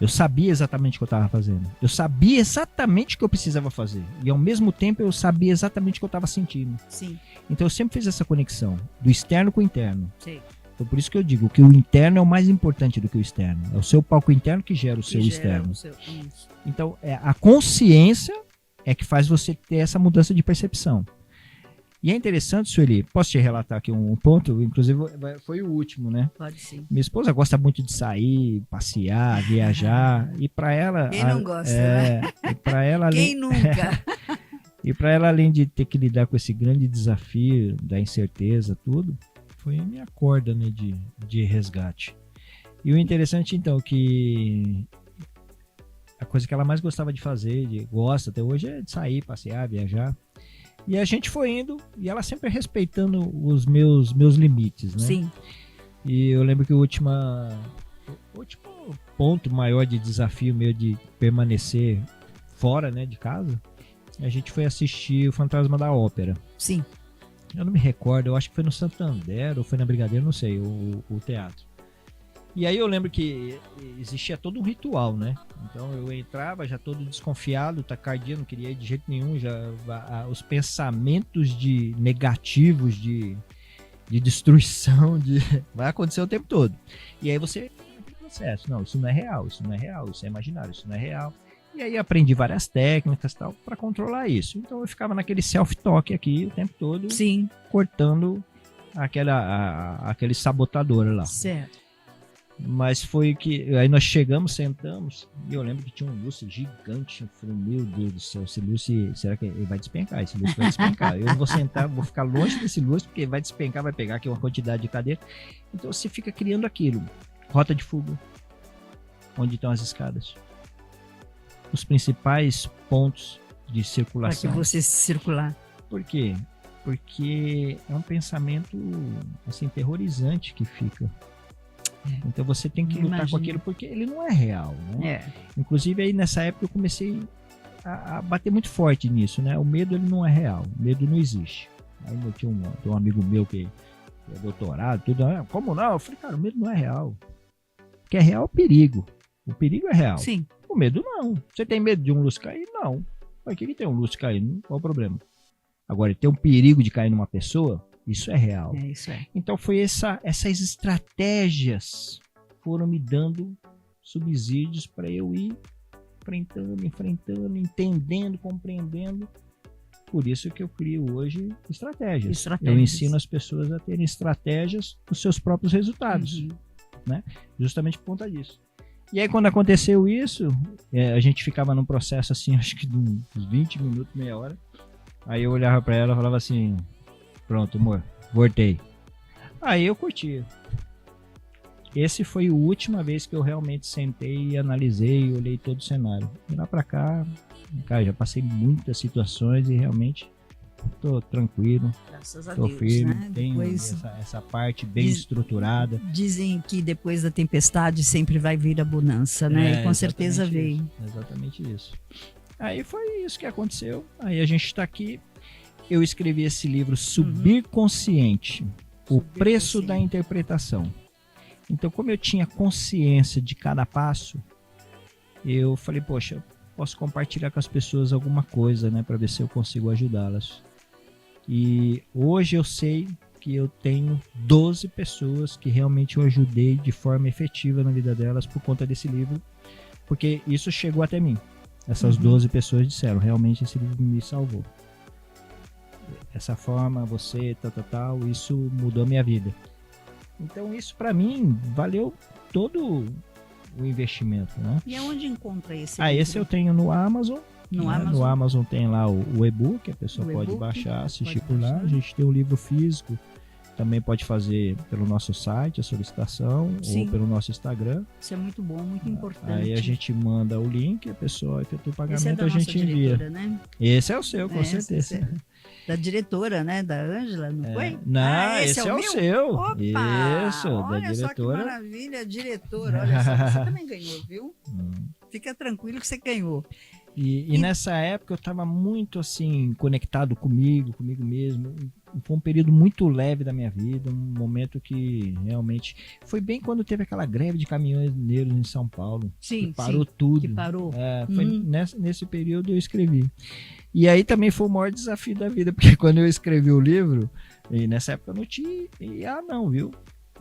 [SPEAKER 2] Eu sabia exatamente o que eu estava fazendo. Eu sabia exatamente o que eu precisava fazer. E ao mesmo tempo eu sabia exatamente o que eu estava sentindo.
[SPEAKER 1] Sim.
[SPEAKER 2] Então eu sempre fiz essa conexão do externo com o interno.
[SPEAKER 1] Sim.
[SPEAKER 2] Então por isso que eu digo que o interno é o mais importante do que o externo. É o seu palco interno que gera o seu externo. Então a consciência é que faz você ter essa mudança de percepção. E é interessante, Sueli, posso te relatar aqui um ponto? Inclusive, foi o último, né?
[SPEAKER 1] Pode sim.
[SPEAKER 2] Minha esposa gosta muito de sair, passear, viajar. E para ela...
[SPEAKER 1] Quem não gosta, né?
[SPEAKER 2] E para ela,
[SPEAKER 1] Quem nunca?
[SPEAKER 2] E para ela, além de ter que lidar com esse grande desafio da incerteza, tudo, foi a minha corda, né, de resgate. E o interessante, então, que a coisa que ela mais gostava de fazer, gosta até hoje, é de sair, passear, viajar. E a gente foi indo, e ela sempre respeitando os meus limites, né?
[SPEAKER 1] Sim.
[SPEAKER 2] E eu lembro que o último ponto maior de desafio meu de permanecer fora, né, de casa, a gente foi assistir o Fantasma da Ópera.
[SPEAKER 1] Sim.
[SPEAKER 2] Eu não me recordo, eu acho que foi no Santander ou foi na Brigadeiro, não sei, o teatro. E aí eu lembro que existia todo um ritual, né? Então eu entrava já todo desconfiado, taquicardia, não queria ir de jeito nenhum, os pensamentos negativos de destruição, vai acontecer o tempo todo. E aí você naquele processo, não, isso não é real, isso não é real, isso é imaginário, isso não é real. E aí aprendi várias técnicas tal para controlar isso. Então eu ficava naquele self-talk aqui o tempo todo,
[SPEAKER 1] sim,
[SPEAKER 2] cortando aquele sabotador lá.
[SPEAKER 1] Certo.
[SPEAKER 2] Mas foi que aí nós chegamos, sentamos, e eu lembro que tinha um lustre gigante. Eu falei, meu Deus do céu, esse lustre, será que ele vai despencar? Esse lustre vai despencar. Eu não vou sentar, vou ficar longe desse lustre, porque vai despencar, vai pegar aqui uma quantidade de cadeira. Então você fica criando aquilo. Rota de fuga. Onde estão as escadas? Os principais pontos de circulação.
[SPEAKER 1] Para que você circular.
[SPEAKER 2] Por quê? Porque é um pensamento assim, terrorizante que fica. Então você tem que lutar com aquilo porque ele não é real, né?
[SPEAKER 1] É.
[SPEAKER 2] Inclusive aí nessa época eu comecei a bater muito forte nisso, né? O medo ele não é real, o medo não existe. Aí eu tinha um amigo meu que é doutorado, tudo, como não? Eu falei, cara, o medo não é real. O que é real é o perigo. O perigo é real.
[SPEAKER 1] Sim.
[SPEAKER 2] O medo não. Você tem medo de um lustre cair? Não. Mas o que tem um lustre caindo? Qual o problema? Agora, tem um perigo de cair numa pessoa? Isso é real.
[SPEAKER 1] É, isso é.
[SPEAKER 2] Então foi essas estratégias foram me dando subsídios para eu ir enfrentando, entendendo, compreendendo. Por isso que eu crio hoje estratégias. Eu ensino as pessoas a terem estratégias dos seus próprios resultados, né? Justamente por conta disso. E aí quando aconteceu isso, a gente ficava num processo assim, acho que de uns 20 minutos, meia hora. Aí eu olhava para ela e falava assim, pronto, amor, voltei. Aí eu curtia. Esse foi a última vez que eu realmente sentei e analisei e olhei todo o cenário. E lá pra cá, cara, já passei muitas situações e realmente tô tranquilo.
[SPEAKER 1] Graças a
[SPEAKER 2] tô
[SPEAKER 1] Deus,
[SPEAKER 2] firme,
[SPEAKER 1] né?
[SPEAKER 2] tenho essa parte bem estruturada.
[SPEAKER 1] Dizem que depois da tempestade sempre vai vir a bonança, né? E com certeza veio.
[SPEAKER 2] Exatamente isso. Aí foi isso que aconteceu. Aí a gente tá aqui. Eu escrevi esse livro, Subir Consciente, o preço da interpretação. Então, como eu tinha consciência de cada passo, eu falei, poxa, posso compartilhar com as pessoas alguma coisa, né, para ver se eu consigo ajudá-las. E hoje eu sei que eu tenho 12 pessoas que realmente eu ajudei de forma efetiva na vida delas por conta desse livro, porque isso chegou até mim. Essas 12 pessoas disseram, realmente esse livro me salvou. Essa forma, você, tal, isso mudou a minha vida. Então isso para mim valeu todo o investimento, né?
[SPEAKER 1] E aonde encontra esse livro?
[SPEAKER 2] Esse eu tenho no Amazon. No Amazon tem lá o e-book, a pessoa pode baixar, assistir por lá. A gente tem um livro físico, também pode fazer pelo nosso site, a solicitação, ou pelo nosso Instagram.
[SPEAKER 1] Isso é muito bom, muito importante.
[SPEAKER 2] Aí a gente manda o link, a pessoa efetua o pagamento,
[SPEAKER 1] esse é da
[SPEAKER 2] a gente envia.
[SPEAKER 1] Né?
[SPEAKER 2] Esse é o seu, com certeza.
[SPEAKER 1] Da diretora, né? Da Ângela, não foi?
[SPEAKER 2] Não, esse é o seu.
[SPEAKER 1] Opa!
[SPEAKER 2] Isso, da diretora.
[SPEAKER 1] Olha só que maravilha, diretora. Olha só, você também ganhou, viu? Fica tranquilo que você ganhou.
[SPEAKER 2] E nessa época eu estava muito assim, conectado comigo mesmo. Foi um período muito leve da minha vida, um momento que realmente... Foi bem quando teve aquela greve de caminhoneiros em São Paulo.
[SPEAKER 1] Sim,
[SPEAKER 2] que parou tudo.
[SPEAKER 1] Que parou.
[SPEAKER 2] Foi nesse período eu escrevi. E aí também foi o maior desafio da vida, porque quando eu escrevi o livro, e nessa época eu não tinha IA não, viu?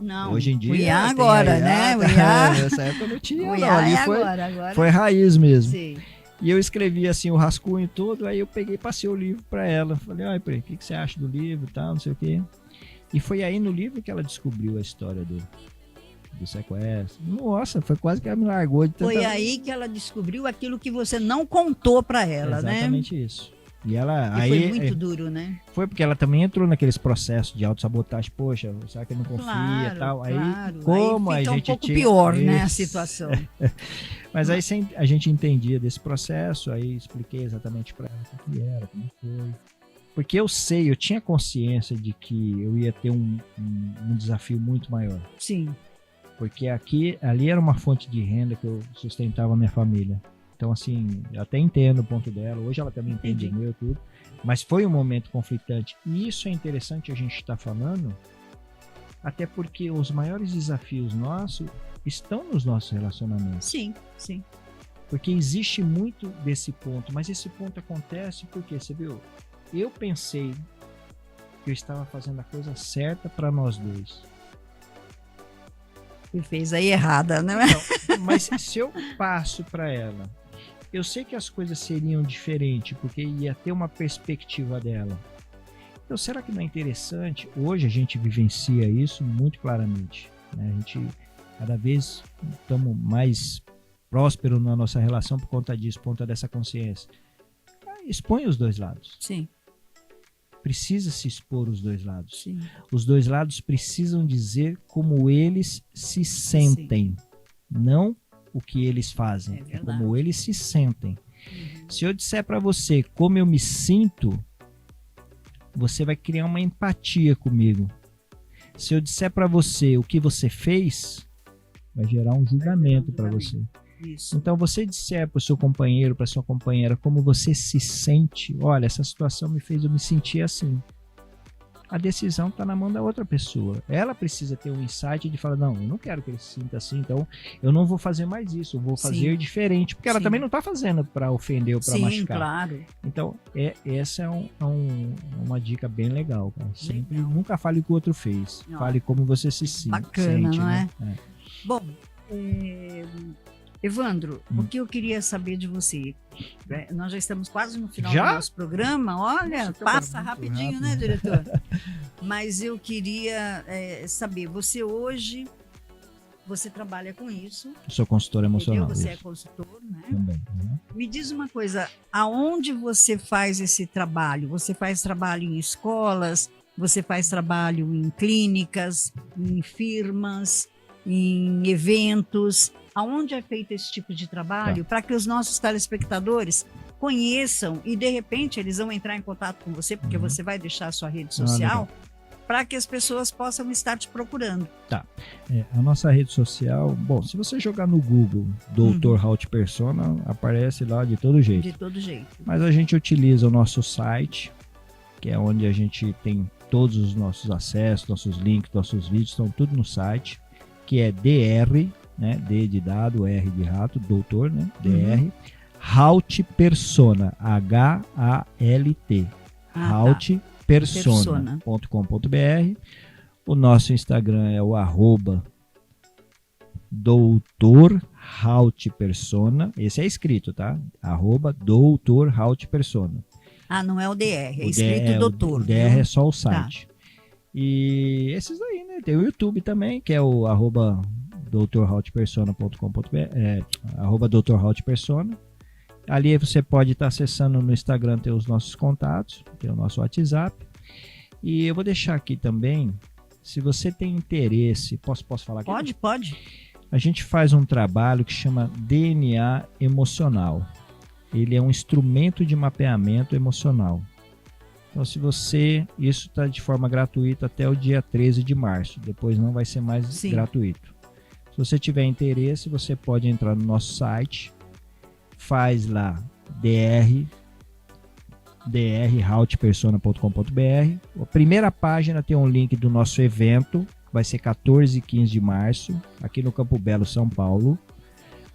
[SPEAKER 1] Não,
[SPEAKER 2] hoje em dia
[SPEAKER 1] o IA agora, né? O IA...
[SPEAKER 2] Nessa época eu não tinha,
[SPEAKER 1] o
[SPEAKER 2] não. Ali
[SPEAKER 1] agora.
[SPEAKER 2] foi raiz mesmo.
[SPEAKER 1] Sim.
[SPEAKER 2] E eu escrevi assim o rascunho todo, aí eu peguei e passei o livro para ela. Falei, olha, o que você acha do livro e tal, não sei o quê. E foi aí no livro que ela descobriu a história do sequestro. Nossa, foi quase que ela me largou de tanta...
[SPEAKER 1] Foi aí que ela descobriu aquilo que você não contou para ela,
[SPEAKER 2] Exatamente isso. E ela aí
[SPEAKER 1] foi muito duro, né?
[SPEAKER 2] Foi porque ela também entrou naqueles processos de autossabotagem. Poxa, será que ele não confia e tal? Aí, como
[SPEAKER 1] aí fica
[SPEAKER 2] a gente
[SPEAKER 1] um pouco pior,
[SPEAKER 2] isso.
[SPEAKER 1] né, a situação.
[SPEAKER 2] Mas aí a gente entendia desse processo, aí expliquei exatamente para ela o que era, como foi. Porque eu tinha consciência de que eu ia ter um desafio muito maior.
[SPEAKER 1] Sim.
[SPEAKER 2] Porque ali era uma fonte de renda que eu sustentava a minha família. Então, assim, eu até entendo o ponto dela. Hoje ela também entende o meu tudo. Mas foi um momento conflitante. E isso é interessante a gente estar falando, até porque os maiores desafios nossos estão nos nossos relacionamentos.
[SPEAKER 1] Sim, sim.
[SPEAKER 2] Porque existe muito desse ponto. Mas esse ponto acontece porque, você viu, eu pensei que eu estava fazendo a coisa certa para nós dois.
[SPEAKER 1] E fez aí errada, né?
[SPEAKER 2] Então, mas se eu passo para ela, eu sei que as coisas seriam diferentes, porque ia ter uma perspectiva dela. Então, será que não é interessante? Hoje a gente vivencia isso muito claramente, né? A gente, cada vez, estamos mais prósperos na nossa relação por conta disso, por conta dessa consciência. Expõe os dois lados.
[SPEAKER 1] Sim.
[SPEAKER 2] Precisa se expor os dois lados.
[SPEAKER 1] Sim.
[SPEAKER 2] Os dois lados precisam dizer como eles se sentem, não o que eles fazem, é como eles se sentem. Uhum. Se eu disser para você como eu me sinto, você vai criar uma empatia comigo. Se eu disser para você o que você fez, vai gerar um julgamento para você.
[SPEAKER 1] Isso.
[SPEAKER 2] Então, você disser para o seu companheiro, para sua companheira, como você se sente, olha, essa situação me fez eu me sentir assim. A decisão está na mão da outra pessoa. Ela precisa ter um insight de falar, não, eu não quero que ele se sinta assim, então eu não vou fazer mais isso, eu vou fazer diferente, porque ela também não está fazendo para ofender ou para machucar.
[SPEAKER 1] Claro.
[SPEAKER 2] Então, essa é uma dica bem legal, cara. Sempre, nunca fale o que o outro fez, fale como você se sente.
[SPEAKER 1] Bacana, não é?
[SPEAKER 2] É.
[SPEAKER 1] Bom, Evandro, o que eu queria saber de você? Nós já estamos quase no final do nosso programa. Olha, passa rapidinho, né, diretor? Mas eu queria saber, você hoje, você trabalha com isso.
[SPEAKER 2] Eu sou consultor emocional.
[SPEAKER 1] Você é consultor, né?
[SPEAKER 2] Também. Uhum.
[SPEAKER 1] Me diz uma coisa, aonde você faz esse trabalho? Você faz trabalho em escolas? Você faz trabalho em clínicas, em firmas, em eventos? Aonde é feito esse tipo de trabalho para que os nossos telespectadores conheçam e de repente eles vão entrar em contato com você, porque você vai deixar a sua rede social, para que as pessoas possam estar te procurando.
[SPEAKER 2] Tá. A nossa rede social, bom, se você jogar no Google Dr. Halt Persona, aparece lá de todo jeito.
[SPEAKER 1] De todo jeito.
[SPEAKER 2] Mas a gente utiliza o nosso site, que é onde a gente tem todos os nossos acessos, nossos links, nossos vídeos, estão tudo no site, que é DR, né? D de dado, R de rato, doutor, né? DR, Halt Persona, H-A-L-T, haltpersona.com.br. O nosso Instagram é o @Dr. Halt Persona, esse é escrito, tá? @Dr. Halt Persona.
[SPEAKER 1] Ah, não é o DR, é escrito doutor.
[SPEAKER 2] O DR é só o site. Tá. E esses aí, né? Tem o YouTube também, que é o @drhaltpersona.com.br, @drhaltpersona. Ali você pode estar acessando no Instagram, tem os nossos contatos, tem o nosso WhatsApp. E eu vou deixar aqui também, se você tem interesse, posso falar aqui?
[SPEAKER 1] Pode.
[SPEAKER 2] A gente faz um trabalho que chama DNA emocional. Ele é um instrumento de mapeamento emocional. Então, isso está de forma gratuita até o dia 13 de março. Depois não vai ser mais gratuito. Se você tiver interesse, você pode entrar no nosso site, faz lá drhaltpersona.com.br. A primeira página tem um link do nosso evento, que vai ser 14 e 15 de março, aqui no Campo Belo, São Paulo.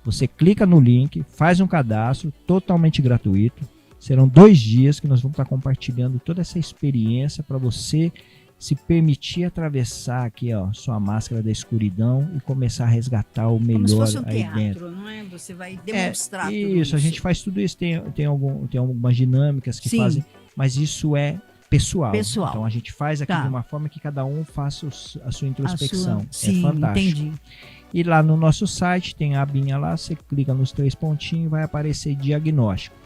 [SPEAKER 2] Você clica no link, faz um cadastro totalmente gratuito. Serão 2 dias que nós vamos estar compartilhando toda essa experiência para você se permitir atravessar aqui, ó, sua máscara da escuridão e começar a resgatar o melhor
[SPEAKER 1] Como se fosse um
[SPEAKER 2] aí
[SPEAKER 1] teatro,
[SPEAKER 2] dentro.
[SPEAKER 1] não é? Você vai demonstrar tudo
[SPEAKER 2] Isso, a gente faz tudo isso. Tem algumas dinâmicas que
[SPEAKER 1] Sim.
[SPEAKER 2] fazem, mas isso é pessoal.
[SPEAKER 1] Pessoal.
[SPEAKER 2] Então a gente faz aqui
[SPEAKER 1] Tá.
[SPEAKER 2] de uma forma que cada um faça a sua introspecção.
[SPEAKER 1] Sim,
[SPEAKER 2] É fantástico.
[SPEAKER 1] entendi.
[SPEAKER 2] E lá no nosso site tem a abinha lá, você clica nos 3 pontinhos e vai aparecer diagnóstico.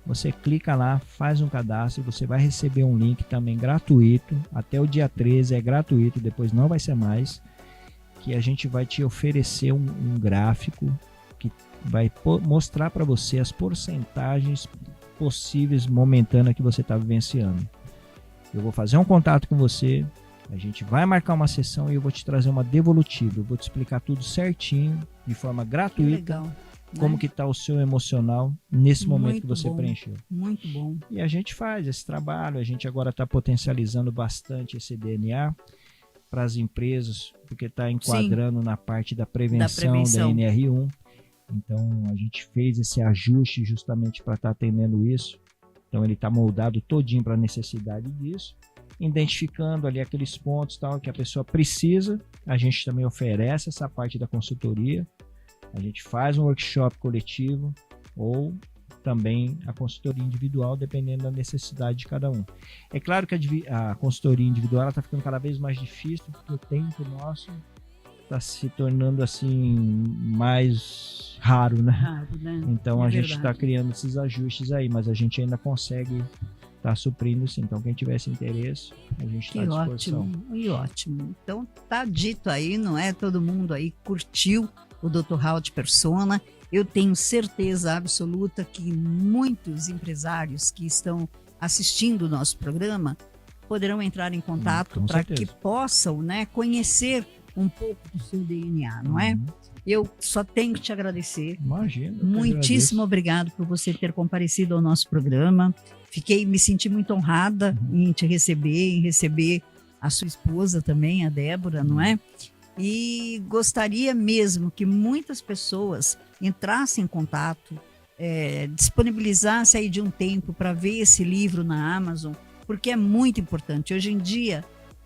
[SPEAKER 2] Você clica lá, faz um cadastro, você vai receber um link também gratuito, até o dia 13 é gratuito, depois não vai ser mais, que a gente vai te oferecer um gráfico que vai mostrar para você as porcentagens possíveis momentâneas que você está vivenciando. Eu vou fazer um contato com você, a gente vai marcar uma sessão e eu vou te trazer uma devolutiva, eu vou te explicar tudo certinho, de forma
[SPEAKER 1] Que
[SPEAKER 2] gratuita,
[SPEAKER 1] legal.
[SPEAKER 2] como
[SPEAKER 1] né?
[SPEAKER 2] que está o seu emocional nesse momento
[SPEAKER 1] Muito
[SPEAKER 2] que você
[SPEAKER 1] bom.
[SPEAKER 2] preencheu.
[SPEAKER 1] Muito bom.
[SPEAKER 2] E a gente faz esse trabalho, a gente agora está potencializando bastante esse DNA para as empresas, porque está enquadrando na parte da prevenção da NR1. Então a gente fez esse ajuste justamente para estar atendendo isso. Então ele está moldado todinho para a necessidade disso, identificando ali aqueles pontos tal que a pessoa precisa. A gente também oferece essa parte da consultoria. A gente faz um workshop coletivo ou também a consultoria individual, dependendo da necessidade de cada um. É claro que a consultoria individual está ficando cada vez mais difícil, porque o tempo nosso está se tornando assim mais raro, né?
[SPEAKER 1] Raro, né?
[SPEAKER 2] Então
[SPEAKER 1] É
[SPEAKER 2] a gente
[SPEAKER 1] verdade.
[SPEAKER 2] está criando esses ajustes aí, mas a gente ainda consegue estar suprindo sim. Então quem tivesse interesse, a gente está à
[SPEAKER 1] Que
[SPEAKER 2] disposição.
[SPEAKER 1] ótimo, e ótimo. Então tá dito aí, não é? Todo mundo aí curtiu o Dr. Howard Persona. Eu tenho certeza absoluta que muitos empresários que estão assistindo o nosso programa poderão entrar em contato
[SPEAKER 2] Com
[SPEAKER 1] para
[SPEAKER 2] certeza.
[SPEAKER 1] que possam, né, conhecer um pouco do seu DNA, não é?
[SPEAKER 2] Uhum.
[SPEAKER 1] Eu só tenho que te agradecer.
[SPEAKER 2] Imagina. eu que
[SPEAKER 1] Muitíssimo
[SPEAKER 2] agradeço.
[SPEAKER 1] obrigado por você ter comparecido ao nosso programa. Me senti muito honrada em te receber, em receber a sua esposa também, a Débora, não é? E gostaria mesmo que muitas pessoas entrassem em contato, disponibilizassem aí de um tempo para ver esse livro na Amazon, porque é muito importante. Hoje em dia,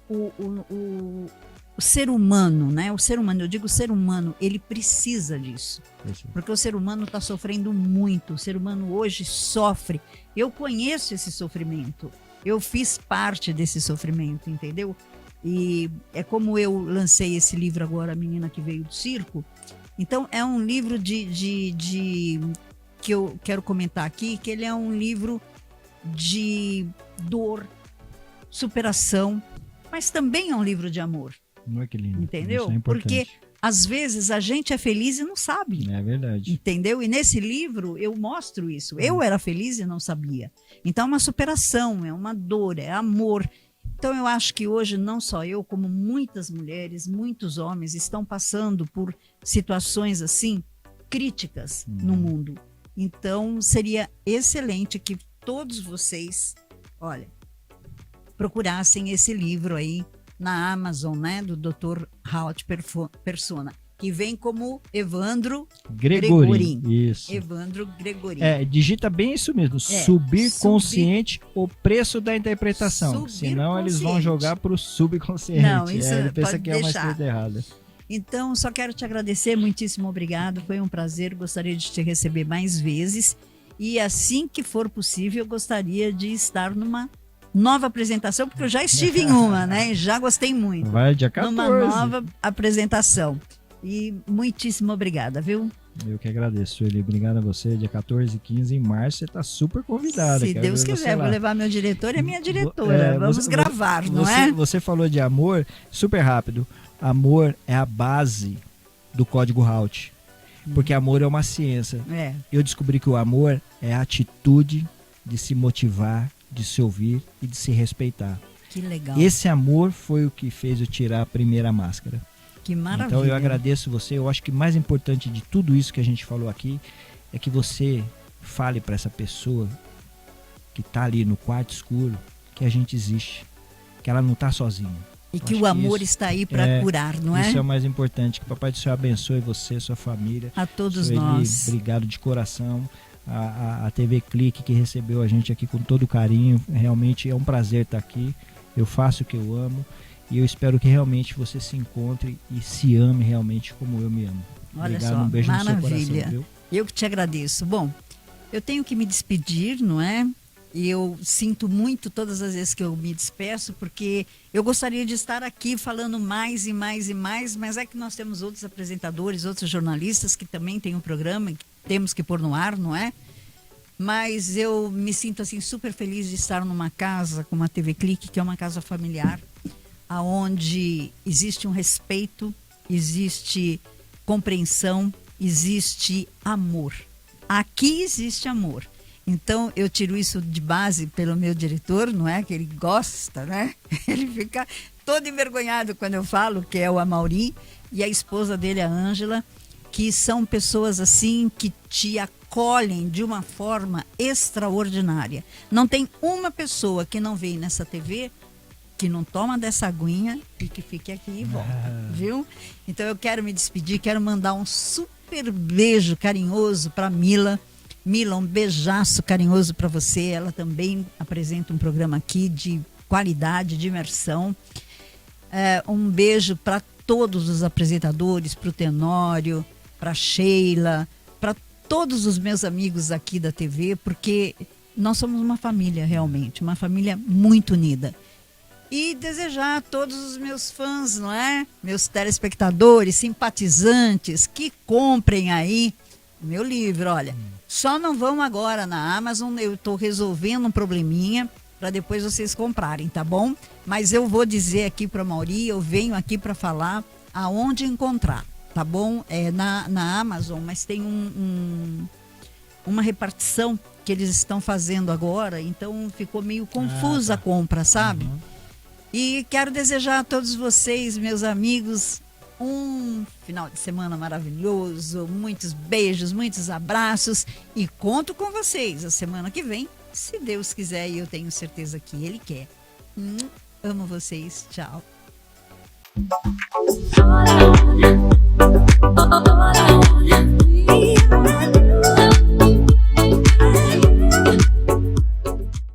[SPEAKER 1] o ser humano, né? O ser humano, eu digo ser humano, ele precisa disso. Porque o ser humano está sofrendo muito. O ser humano hoje sofre. Eu conheço esse sofrimento. Eu fiz parte desse sofrimento, entendeu? E é como eu lancei esse livro agora, A Menina que Veio do Circo. Então, é um livro que eu quero comentar aqui, que ele é um livro de dor, superação, mas também é um livro de amor.
[SPEAKER 2] Não é que lindo.
[SPEAKER 1] Entendeu?
[SPEAKER 2] Isso é importante.
[SPEAKER 1] Porque às vezes a gente é feliz e não sabe.
[SPEAKER 2] É verdade.
[SPEAKER 1] Entendeu? E nesse livro eu mostro isso. Eu era feliz e não sabia. Então é uma superação, é uma dor, é amor. Então eu acho que hoje não só eu, como muitas mulheres, muitos homens estão passando por situações assim críticas no mundo. Então seria excelente que todos vocês, olha, procurassem esse livro aí na Amazon, né, do Dr. Howard Persona, que vem como Evandro
[SPEAKER 2] Gregorin. Isso.
[SPEAKER 1] Evandro Gregorin.
[SPEAKER 2] Digita bem isso mesmo. Subir consciente o preço da interpretação.
[SPEAKER 1] Subir
[SPEAKER 2] Senão eles vão
[SPEAKER 1] consciente.
[SPEAKER 2] jogar para o subconsciente.
[SPEAKER 1] Não, isso
[SPEAKER 2] ele pensa
[SPEAKER 1] pode
[SPEAKER 2] que é uma
[SPEAKER 1] deixar.
[SPEAKER 2] escrita errada.
[SPEAKER 1] Então, só quero te agradecer, muitíssimo obrigado, foi um prazer, gostaria de te receber mais vezes e assim que for possível, eu gostaria de estar numa nova apresentação, porque eu já estive em uma, né, e já gostei muito.
[SPEAKER 2] Vai dia 14.
[SPEAKER 1] Numa nova apresentação. E muitíssimo obrigada, viu?
[SPEAKER 2] Eu que agradeço, Sueli. Obrigado a você. Dia 14 e 15 em março, você está super convidada.
[SPEAKER 1] Se
[SPEAKER 2] Quero
[SPEAKER 1] Deus
[SPEAKER 2] ver você
[SPEAKER 1] quiser,
[SPEAKER 2] lá.
[SPEAKER 1] vou levar meu diretor e a minha diretora. Vamos gravar, não é?
[SPEAKER 2] Você falou de amor, super rápido. Amor é a base do código Haut. Porque amor é uma ciência.
[SPEAKER 1] É.
[SPEAKER 2] Eu descobri que o amor é a atitude de se motivar, de se ouvir e de se respeitar.
[SPEAKER 1] Que legal.
[SPEAKER 2] Esse amor foi o que fez eu tirar a primeira máscara.
[SPEAKER 1] Que maravilha.
[SPEAKER 2] Então eu agradeço você. Eu acho que mais importante de tudo isso que a gente falou aqui é que você fale para essa pessoa que está ali no quarto escuro que a gente existe, que ela não está sozinha.
[SPEAKER 1] E que o amor está aí para curar, não é?
[SPEAKER 2] Isso é o mais importante. Que o Papai do Céu abençoe você, sua família.
[SPEAKER 1] A todos
[SPEAKER 2] Sueli,
[SPEAKER 1] nós.
[SPEAKER 2] Obrigado de coração. A TV Clique que recebeu a gente aqui com todo carinho. Realmente é um prazer estar aqui. eu faço o que eu amo e eu espero que realmente você se encontre e se ame realmente como eu me amo.
[SPEAKER 1] Olha
[SPEAKER 2] Obrigado,
[SPEAKER 1] só,
[SPEAKER 2] um beijo no seu
[SPEAKER 1] maravilha.
[SPEAKER 2] coração, viu?
[SPEAKER 1] Eu que te agradeço. Bom, eu tenho que me despedir, não é? E eu sinto muito todas as vezes que eu me despeço, porque eu gostaria de estar aqui falando mais e mais e mais, mas é que nós temos outros apresentadores, outros jornalistas que também têm um programa que temos que pôr no ar, não é? Mas eu me sinto assim super feliz de estar numa casa como a TV Clique, que é uma casa familiar, aonde existe um respeito, existe compreensão, existe amor. Aqui existe amor. Então, eu tiro isso de base pelo meu diretor, não é? Que ele gosta, né? Ele fica todo envergonhado quando eu falo, que é o Amaury, e a esposa dele, a Ângela, que são pessoas assim que te acolhem de uma forma extraordinária. Não tem uma pessoa que não vem nessa TV que não toma dessa aguinha e que fique aqui e volta, viu? Então, eu quero me despedir, quero mandar um super beijo carinhoso para Mila. Mila, um beijaço carinhoso para você. Ela também apresenta um programa aqui de qualidade, de imersão. Um beijo para todos os apresentadores, para o Tenório, para Sheila, para todos os meus amigos aqui da TV, porque nós somos uma família realmente, uma família muito unida. E desejar a todos os meus fãs, não é? Meus telespectadores, simpatizantes, que comprem aí o meu livro, olha. Só não vão agora na Amazon, eu estou resolvendo um probleminha para depois vocês comprarem, tá bom? Mas eu vou dizer aqui para a Amaury, eu venho aqui para falar aonde encontrar, tá bom? É na Amazon, mas tem uma repartição que eles estão fazendo agora, então ficou meio confusa a compra, sabe?
[SPEAKER 2] Uhum.
[SPEAKER 1] E quero desejar a todos vocês, meus amigos, um final de semana maravilhoso, muitos beijos, muitos abraços e conto com vocês a semana que vem, se Deus quiser, e eu tenho certeza que Ele quer. Amo vocês, tchau.
[SPEAKER 3] Oh,